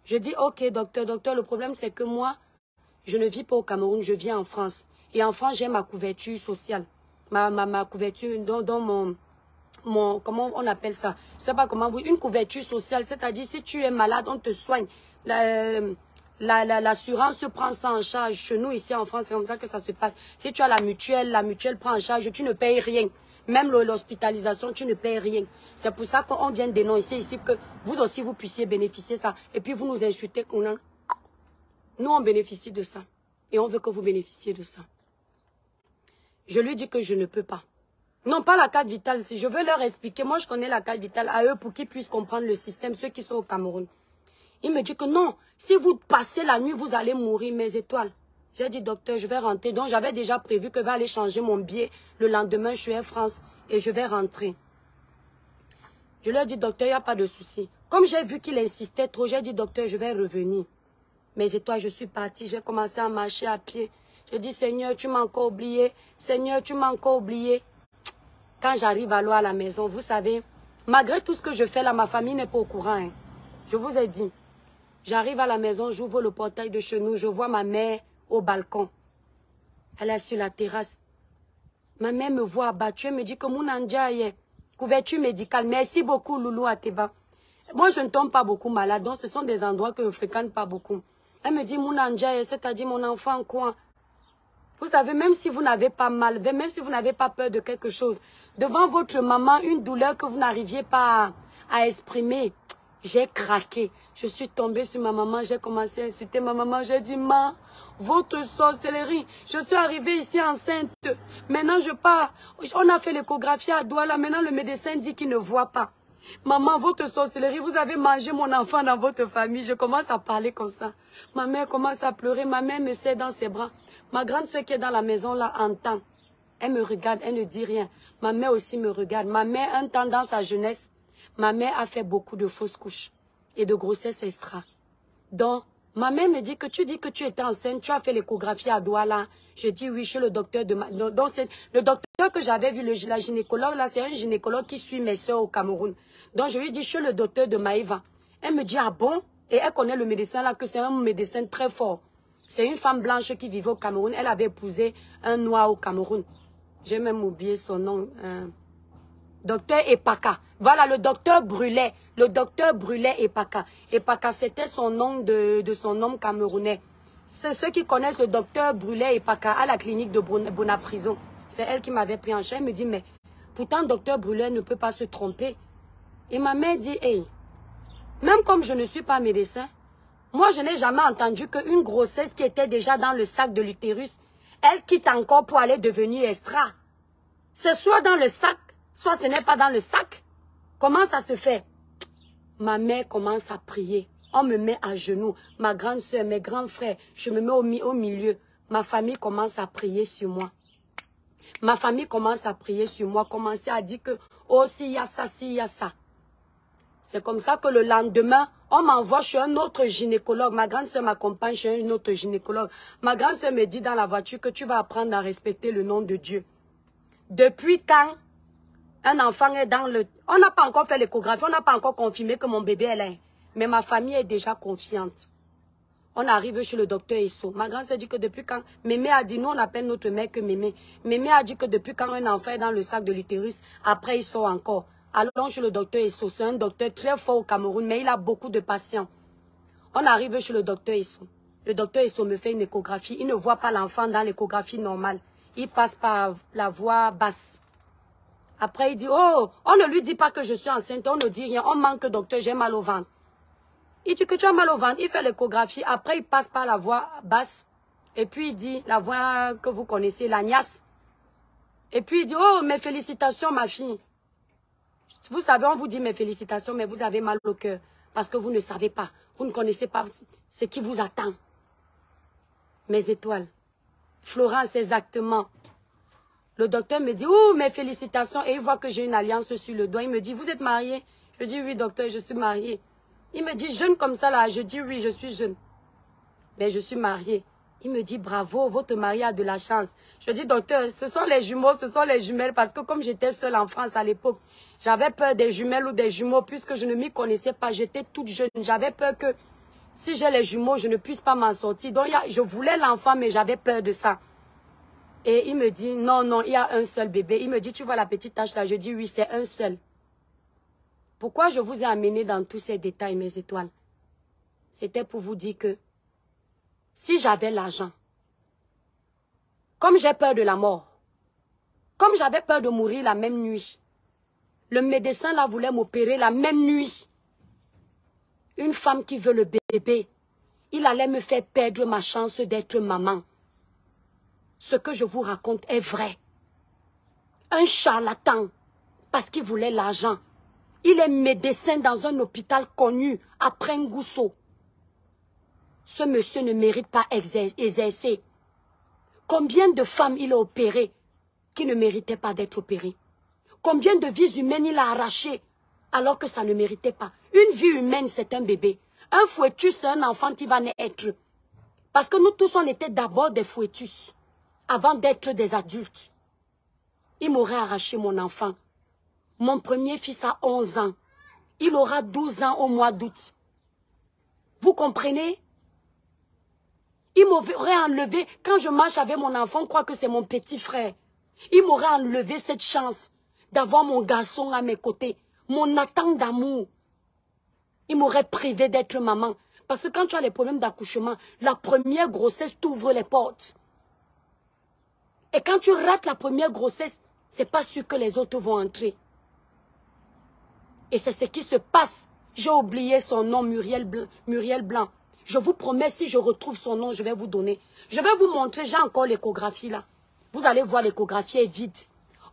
Je dis, ok, docteur, le problème c'est que moi, je ne vis pas au Cameroun, je vis en France. Et en France, j'ai ma couverture sociale. Ma couverture dans mon, comment on appelle ça? Je ne sais pas comment vous... Une couverture sociale, c'est-à-dire si tu es malade, on te soigne. L'assurance prend ça en charge. Chez nous, ici en France, c'est comme ça que ça se passe. Si tu as la mutuelle prend en charge, tu ne payes rien. Même l'hospitalisation, tu ne payes rien. C'est pour ça qu'on vient dénoncer ici que vous aussi, vous puissiez bénéficier de ça. Et puis, vous nous insultez qu'on a... Nous, on bénéficie de ça. Et on veut que vous bénéficiez de ça. Je lui dis que je ne peux pas. Non, pas la carte vitale. Si je veux leur expliquer, moi, je connais la carte vitale à eux pour qu'ils puissent comprendre le système, ceux qui sont au Cameroun. Il me dit que non, si vous passez la nuit, vous allez mourir, mes étoiles. J'ai dit, docteur, je vais rentrer. Donc, j'avais déjà prévu que je vais aller changer mon billet. Le lendemain, je suis Air France et je vais rentrer. Je lui ai dit, docteur, il n'y a pas de souci. Comme j'ai vu qu'il insistait trop, j'ai dit, docteur, je vais revenir. Mes étoiles, je suis partie. J'ai commencé à marcher à pied. Je dis, Seigneur, tu m'as encore oublié. Seigneur, tu m'as encore oublié. Quand j'arrive à la maison, vous savez, malgré tout ce que je fais là, ma famille n'est pas au courant. Hein. Je vous ai dit. J'arrive à la maison, j'ouvre le portail de chez nous, je vois ma mère au balcon. Elle est sur la terrasse. Ma mère me voit abattue, elle me dit que mon Andja est couverture médicale. Merci beaucoup, Loulou Ateba. Moi, je ne tombe pas beaucoup malade, donc ce sont des endroits que je ne fréquente pas beaucoup. Elle me dit, mon Andja, c'est-à-dire mon enfant, quoi. Vous savez, même si vous n'avez pas mal, même si vous n'avez pas peur de quelque chose, devant votre maman, une douleur que vous n'arriviez pas à exprimer, j'ai craqué. Je suis tombée sur ma maman, j'ai commencé à insulter ma maman. J'ai dit, ma, votre sorcellerie. Je suis arrivée ici enceinte. Maintenant, je pars. On a fait l'échographie à Douala. Maintenant, le médecin dit qu'il ne voit pas. Maman, votre sorcellerie, vous avez mangé mon enfant dans votre famille. Je commence à parler comme ça. Ma mère commence à pleurer. Ma mère me serre dans ses bras. Ma grande soeur qui est dans la maison là entend. Elle me regarde, elle ne dit rien. Ma mère aussi me regarde. Ma mère, un temps dans sa jeunesse, ma mère a fait beaucoup de fausses couches et de grossesse extra. Donc, ma mère me dit que tu dis que tu étais enceinte, tu as fait l'échographie à Douala. Je dis oui, je suis le docteur de ma... Donc, c'est le docteur que j'avais vu, la gynécologue, là, c'est un gynécologue qui suit mes soeurs au Cameroun. Donc, je lui dis, je suis le docteur de Maïva. Elle me dit, ah bon? Et elle connaît le médecin là, que c'est un médecin très fort. C'est une femme blanche qui vivait au Cameroun. Elle avait épousé un noir au Cameroun. J'ai même oublié son nom. Docteur Epaka. Voilà, le docteur Brulet. Le docteur Brulet Epaka. Epaka, c'était son nom de son nom camerounais. C'est ceux qui connaissent le docteur Brulet Epaka à la clinique de Bonaprison. C'est elle qui m'avait pris en charge. Elle me dit, mais pourtant, docteur Brulet ne peut pas se tromper. Et ma mère dit, hey, même comme je ne suis pas médecin, moi, je n'ai jamais entendu qu'une grossesse qui était déjà dans le sac de l'utérus, elle quitte encore pour aller devenir extra. C'est soit dans le sac, soit ce n'est pas dans le sac. Comment ça se fait? Ma mère commence à prier. On me met à genoux. Ma grande soeur, mes grands frères, je me mets au milieu. Ma famille commence à prier sur moi. Ma famille commence à prier sur moi, commencer à dire que, oh, si, il y a ça, si, il y a ça. C'est comme ça que le lendemain, on m'envoie chez un autre gynécologue. Ma grande soeur m'accompagne chez un autre gynécologue. Ma grande soeur me dit dans la voiture que tu vas apprendre à respecter le nom de Dieu. Depuis quand un enfant est dans le... On n'a pas encore fait l'échographie, on n'a pas encore confirmé que mon bébé est là. Mais ma famille est déjà confiante. On arrive chez le docteur Esso. Ma grande soeur dit que depuis quand... Mémé a dit, nous on appelle notre mère que Mémé. Mémé a dit que depuis quand un enfant est dans le sac de l'utérus, après il sort encore. Allons chez le docteur Esso. C'est un docteur très fort au Cameroun, mais il a beaucoup de patients. On arrive chez le docteur Esso. Le docteur Esso me fait une échographie. Il ne voit pas l'enfant dans l'échographie normale. Il passe par la voie basse. Après, il dit, oh, on ne lui dit pas que je suis enceinte, on ne dit rien. On manque, docteur, j'ai mal au ventre. Il dit que tu as mal au ventre. Il fait l'échographie. Après, il passe par la voie basse. Et puis, il dit, la voix que vous connaissez, la niasse. Et puis, il dit, oh, mes félicitations, ma fille. Vous savez, on vous dit mes félicitations, mais vous avez mal au cœur. Parce que vous ne savez pas. Vous ne connaissez pas ce qui vous attend. Mes étoiles. Florence, exactement. Le docteur me dit, oh, mes félicitations. Et il voit que j'ai une alliance sur le doigt. Il me dit, vous êtes mariée? Je dis, oui, docteur, je suis mariée. Il me dit, jeune comme ça, là. Je dis, oui, je suis jeune. Mais je suis mariée. Il me dit, bravo, votre mari a de la chance. Je dis, docteur, ce sont les jumeaux, ce sont les jumelles. Parce que comme j'étais seule en France à l'époque, j'avais peur des jumelles ou des jumeaux. Puisque je ne m'y connaissais pas, j'étais toute jeune. J'avais peur que si j'ai les jumeaux, je ne puisse pas m'en sortir. Donc, je voulais l'enfant, mais j'avais peur de ça. Et il me dit, non, non, il y a un seul bébé. Il me dit, tu vois la petite tache là? Je dis, oui, c'est un seul. Pourquoi je vous ai amené dans tous ces détails, mes étoiles? C'était pour vous dire que si j'avais l'argent, comme j'ai peur de la mort, comme j'avais peur de mourir la même nuit, le médecin là voulait m'opérer la même nuit. Une femme qui veut le bébé, il allait me faire perdre ma chance d'être maman. Ce que je vous raconte est vrai. Un charlatan, parce qu'il voulait l'argent. Il est médecin dans un hôpital connu à Pringousso. Ce monsieur ne mérite pas exercer. Combien de femmes il a opérées qui ne méritaient pas d'être opérées? Combien de vies humaines il a arrachées alors que ça ne méritait pas? Une vie humaine, c'est un bébé. Un fœtus, c'est un enfant qui va naître. Parce que nous tous, on était d'abord des fœtus avant d'être des adultes. Il m'aurait arraché mon enfant. Mon premier fils a 11 ans. Il aura 12 ans au mois d'août. Vous comprenez? Il m'aurait enlevé, quand je marche avec mon enfant, on croit que c'est mon petit frère. Il m'aurait enlevé cette chance d'avoir mon garçon à mes côtés. Mon attente d'amour. Il m'aurait privé d'être maman. Parce que quand tu as les problèmes d'accouchement, la première grossesse t'ouvre les portes. Et quand tu rates la première grossesse, c'est pas sûr que les autres vont entrer. Et c'est ce qui se passe. J'ai oublié son nom, Muriel Blanc. Je vous promets, si je retrouve son nom, je vais vous donner. Je vais vous montrer, j'ai encore l'échographie là. Vous allez voir, l'échographie est vide.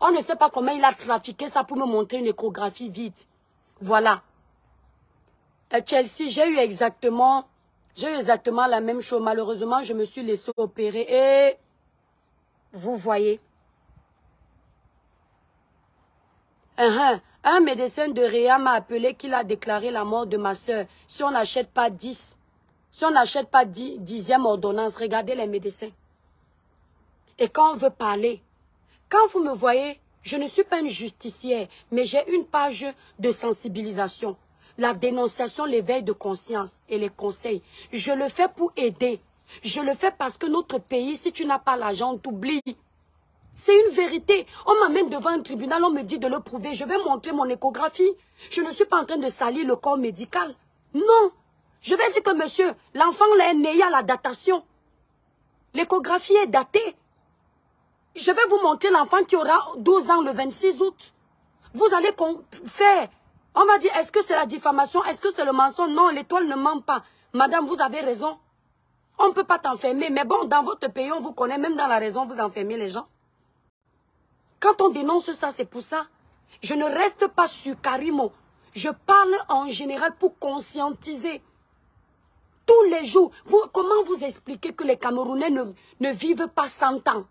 On ne sait pas comment il a trafiqué ça pour me montrer une échographie vide. Voilà. Chelsea, j'ai eu exactement la même chose. Malheureusement, je me suis laissée opérer et vous voyez. Un médecin de Réa m'a appelé qu'il a déclaré la mort de ma soeur. Si on n'achète pas 10, si on n'achète pas 10e ordonnance, regardez les médecins. Et quand on veut parler, quand vous me voyez, je ne suis pas une justicière, mais j'ai une page de sensibilisation. La dénonciation, l'éveil de conscience et les conseils. Je le fais pour aider. Je le fais parce que notre pays, si tu n'as pas l'argent, on t'oublie. C'est une vérité. On m'amène devant un tribunal, on me dit de le prouver. Je vais montrer mon échographie. Je ne suis pas en train de salir le corps médical. Non. Je vais dire que monsieur, l'enfant là est né à la datation. L'échographie est datée. Je vais vous montrer l'enfant qui aura 12 ans le 26 août. Vous allez faire. On va dire, est-ce que c'est la diffamation? Est-ce que c'est le mensonge? Non, l'étoile ne ment pas. Madame, vous avez raison. On ne peut pas t'enfermer. Mais bon, dans votre pays, on vous connaît. Même dans la raison, vous enfermez les gens. Quand on dénonce ça, c'est pour ça. Je ne reste pas sur Karimo. Je parle en général pour conscientiser. Tous les jours. Comment vous expliquez que les Camerounais ne vivent pas 100 ans?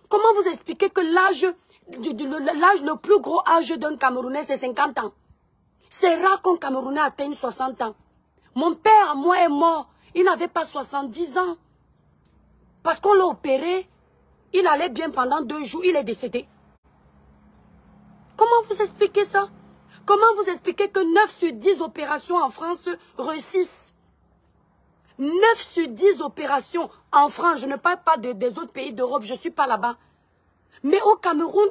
Comment vous expliquez que l'âge le plus gros âge d'un Camerounais, c'est 50 ans? C'est rare qu'un Camerounais atteigne 60 ans. Mon père, moi, est mort. Il n'avait pas 70 ans. Parce qu'on l'a opéré, il allait bien pendant 2 jours, il est décédé. Comment vous expliquez ça? Comment vous expliquez que 9 sur 10 opérations en France réussissent? 9 sur 10 opérations en France, je ne parle pas des autres pays d'Europe, je ne suis pas là-bas. Mais au Cameroun,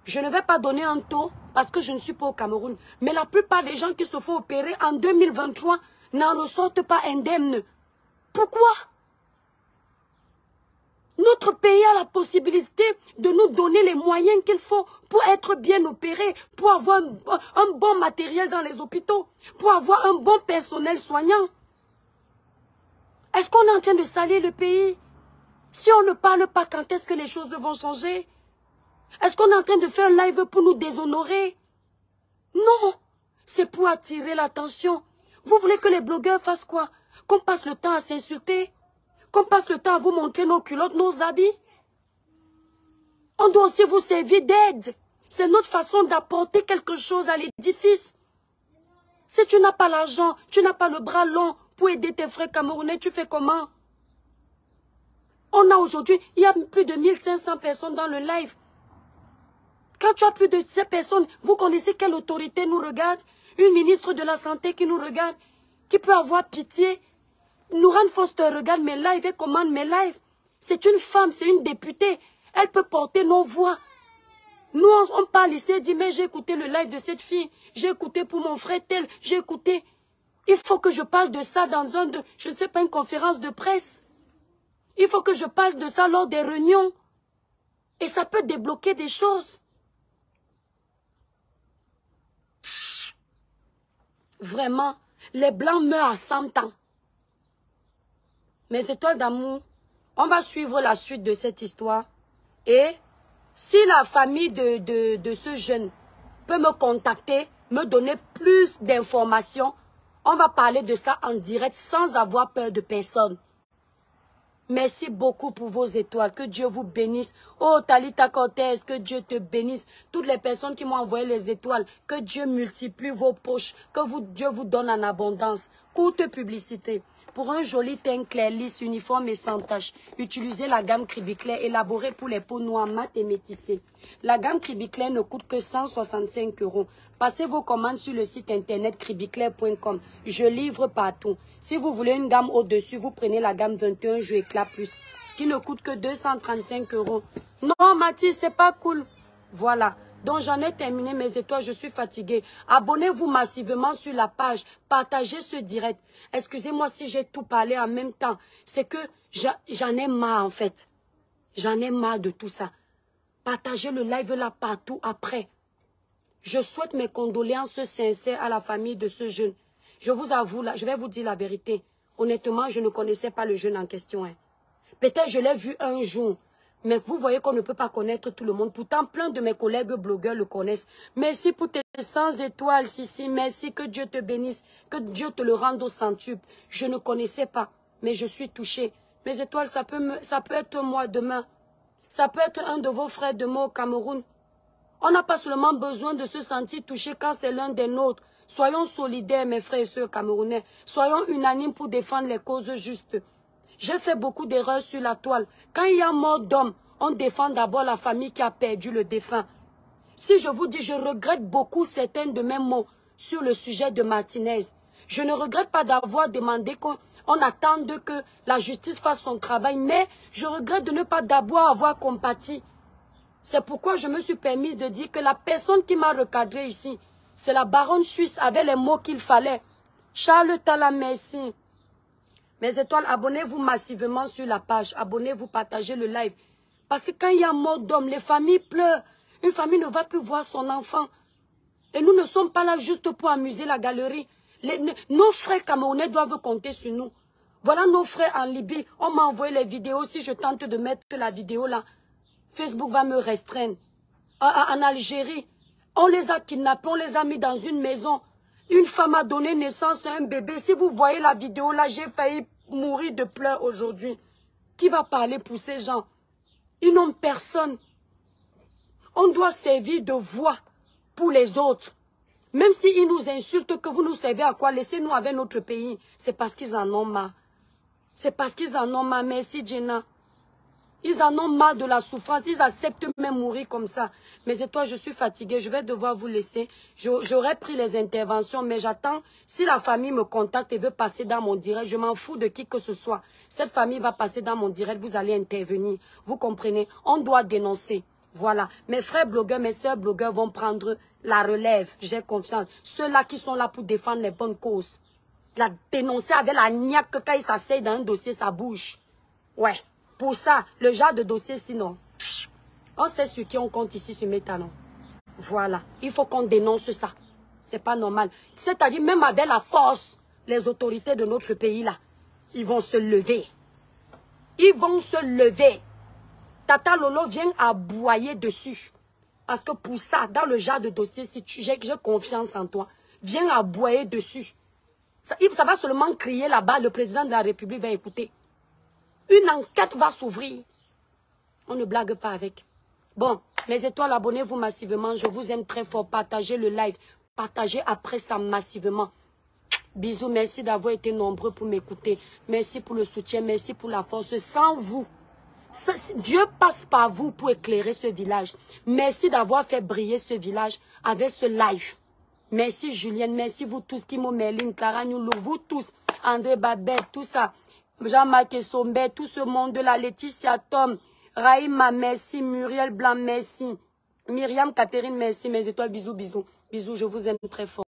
je ne vais pas donner un taux parce que je ne suis pas au Cameroun. Mais la plupart des gens qui se font opérer en 2023 n'en ressortent pas indemnes. Pourquoi? Notre pays a la possibilité de nous donner les moyens qu'il faut pour être bien opéré, pour avoir un bon matériel dans les hôpitaux, pour avoir un bon personnel soignant. Est-ce qu'on est en train de salir le pays? Si on ne parle pas, quand est-ce que les choses vont changer? Est-ce qu'on est en train de faire un live pour nous déshonorer? Non, c'est pour attirer l'attention. Vous voulez que les blogueurs fassent quoi? Qu'on passe le temps à s'insulter? Qu'on passe le temps à vous montrer nos culottes, nos habits? On doit aussi vous servir d'aide. C'est notre façon d'apporter quelque chose à l'édifice. Si tu n'as pas l'argent, tu n'as pas le bras long pour aider tes frères camerounais, tu fais comment? On a aujourd'hui, il y a plus de 1500 personnes dans le live. Quand tu as plus de ces personnes, vous connaissez quelle autorité nous regarde? Une ministre de la Santé qui nous regarde, qui peut avoir pitié. Nourane Foster regarde mes lives et commande mes lives. C'est une femme, c'est une députée. Elle peut porter nos voix. Nous, on parle ici et dit, mais j'ai écouté le live de cette fille. J'ai écouté pour mon frère tel. J'ai écouté. Il faut que je parle de ça dans je ne sais pas, une conférence de presse. Il faut que je parle de ça lors des réunions. Et ça peut débloquer des choses. Vraiment, les Blancs meurent à 100 ans. Mes étoiles d'amour, on va suivre la suite de cette histoire. Et si la famille de ce jeune peut me contacter, me donner plus d'informations, on va parler de ça en direct sans avoir peur de personne. Merci beaucoup pour vos étoiles. Que Dieu vous bénisse. Oh, Talita Cortez, que Dieu te bénisse. Toutes les personnes qui m'ont envoyé les étoiles, que Dieu multiplie vos poches. Que Dieu vous donne en abondance. Courte publicité. Pour un joli teint clair, lisse, uniforme et sans tache, utilisez la gamme Cribiclair élaborée pour les peaux noires, mates et métissées. La gamme Cribiclair ne coûte que 165 €. Passez vos commandes sur le site internet cribiclair.com. Je livre partout. Si vous voulez une gamme au-dessus, vous prenez la gamme 21 jeux éclat plus, qui ne coûte que 235 €. Non, Mathis, c'est pas cool. Voilà. Donc, j'en ai terminé mes étoiles, je suis fatiguée. Abonnez-vous massivement sur la page. Partagez ce direct. Excusez-moi si j'ai tout parlé en même temps. C'est que j'en ai marre, en fait. J'en ai marre de tout ça. Partagez le live là partout après. Je souhaite mes condoléances sincères à la famille de ce jeune. Je vous avoue, là, je vais vous dire la vérité. Honnêtement, je ne connaissais pas le jeune en question. Hein. Peut-être je l'ai vu un jour. Mais vous voyez qu'on ne peut pas connaître tout le monde. Pourtant, plein de mes collègues blogueurs le connaissent. Merci pour tes 100 étoiles, Sissi. Merci, que Dieu te bénisse. Que Dieu te le rende au centuple. Je ne connaissais pas, mais je suis touchée. Mes étoiles, ça peut être moi demain. Ça peut être un de vos frères demain au Cameroun. On n'a pas seulement besoin de se sentir touché quand c'est l'un des nôtres. Soyons solidaires, mes frères et sœurs camerounais. Soyons unanimes pour défendre les causes justes. J'ai fait beaucoup d'erreurs sur la toile. Quand il y a mort d'homme, on défend d'abord la famille qui a perdu le défunt. Si je vous dis, je regrette beaucoup certains de mes mots sur le sujet de Martinez. Je ne regrette pas d'avoir demandé qu'on attende que la justice fasse son travail, mais je regrette de ne pas d'abord avoir compati. C'est pourquoi je me suis permise de dire que la personne qui m'a recadré ici, c'est la baronne suisse avec les mots qu'il fallait. Charles Tala, merci. Mes étoiles, abonnez-vous massivement sur la page. Abonnez-vous, partagez le live. Parce que quand il y a mort d'homme, les familles pleurent. Une famille ne va plus voir son enfant. Et nous ne sommes pas là juste pour amuser la galerie. Nos frères camerounais doivent compter sur nous. Voilà nos frères en Libye. On m'a envoyé les vidéos. Si je tente de mettre la vidéo là, Facebook va me restreindre. En Algérie, on les a kidnappés, on les a mis dans une maison. Une femme a donné naissance à un bébé. Si vous voyez la vidéo là, j'ai failli mourir de pleurs aujourd'hui. Qui va parler pour ces gens? Ils n'ont personne. On doit servir de voix pour les autres. Même s'ils nous insultent, que vous nous savez à quoi, laissez-nous avec notre pays. C'est parce qu'ils en ont marre. C'est parce qu'ils en ont marre. Merci, Jenna. Ils en ont marre de la souffrance. Ils acceptent même mourir comme ça. Mais et toi, je suis fatiguée. Je vais devoir vous laisser. J'aurais pris les interventions, mais j'attends. Si la famille me contacte et veut passer dans mon direct, je m'en fous de qui que ce soit. Cette famille va passer dans mon direct. Vous allez intervenir. Vous comprenez? On doit dénoncer. Voilà. Mes frères blogueurs, mes soeurs blogueurs vont prendre la relève. J'ai confiance. Ceux-là qui sont là pour défendre les bonnes causes. La dénoncer avec la niaque que quand ils s'asseyent dans un dossier, ça bouge. Ouais. Pour ça, le genre de dossier, sinon, on sait sur qui on compte ici sur Métalon. Voilà. Il faut qu'on dénonce ça. C'est pas normal. C'est-à-dire, même avec la force, les autorités de notre pays-là, ils vont se lever. Ils vont se lever. Tata Lolo vient aboyer dessus. Parce que pour ça, dans le genre de dossier, si j'ai confiance en toi, viens aboyer dessus. Ça va seulement crier là-bas, le président de la République va écouter. Une enquête va s'ouvrir. On ne blague pas avec. Bon, les étoiles, abonnez-vous massivement. Je vous aime très fort. Partagez le live. Partagez après ça massivement. Bisous, merci d'avoir été nombreux pour m'écouter. Merci pour le soutien, merci pour la force. Sans vous, Dieu passe par vous pour éclairer ce village. Merci d'avoir fait briller ce village avec ce live. Merci Julienne, merci vous tous, Kimo Merlin, Clara Nyoulou, vous tous, André Babette, tout ça. Jean-Marc Somber, tout ce monde-là, Laetitia Tom, Raïma, merci, Muriel Blanc, merci, Myriam Catherine, merci, mes étoiles, bisous, bisous, bisous, je vous aime très fort.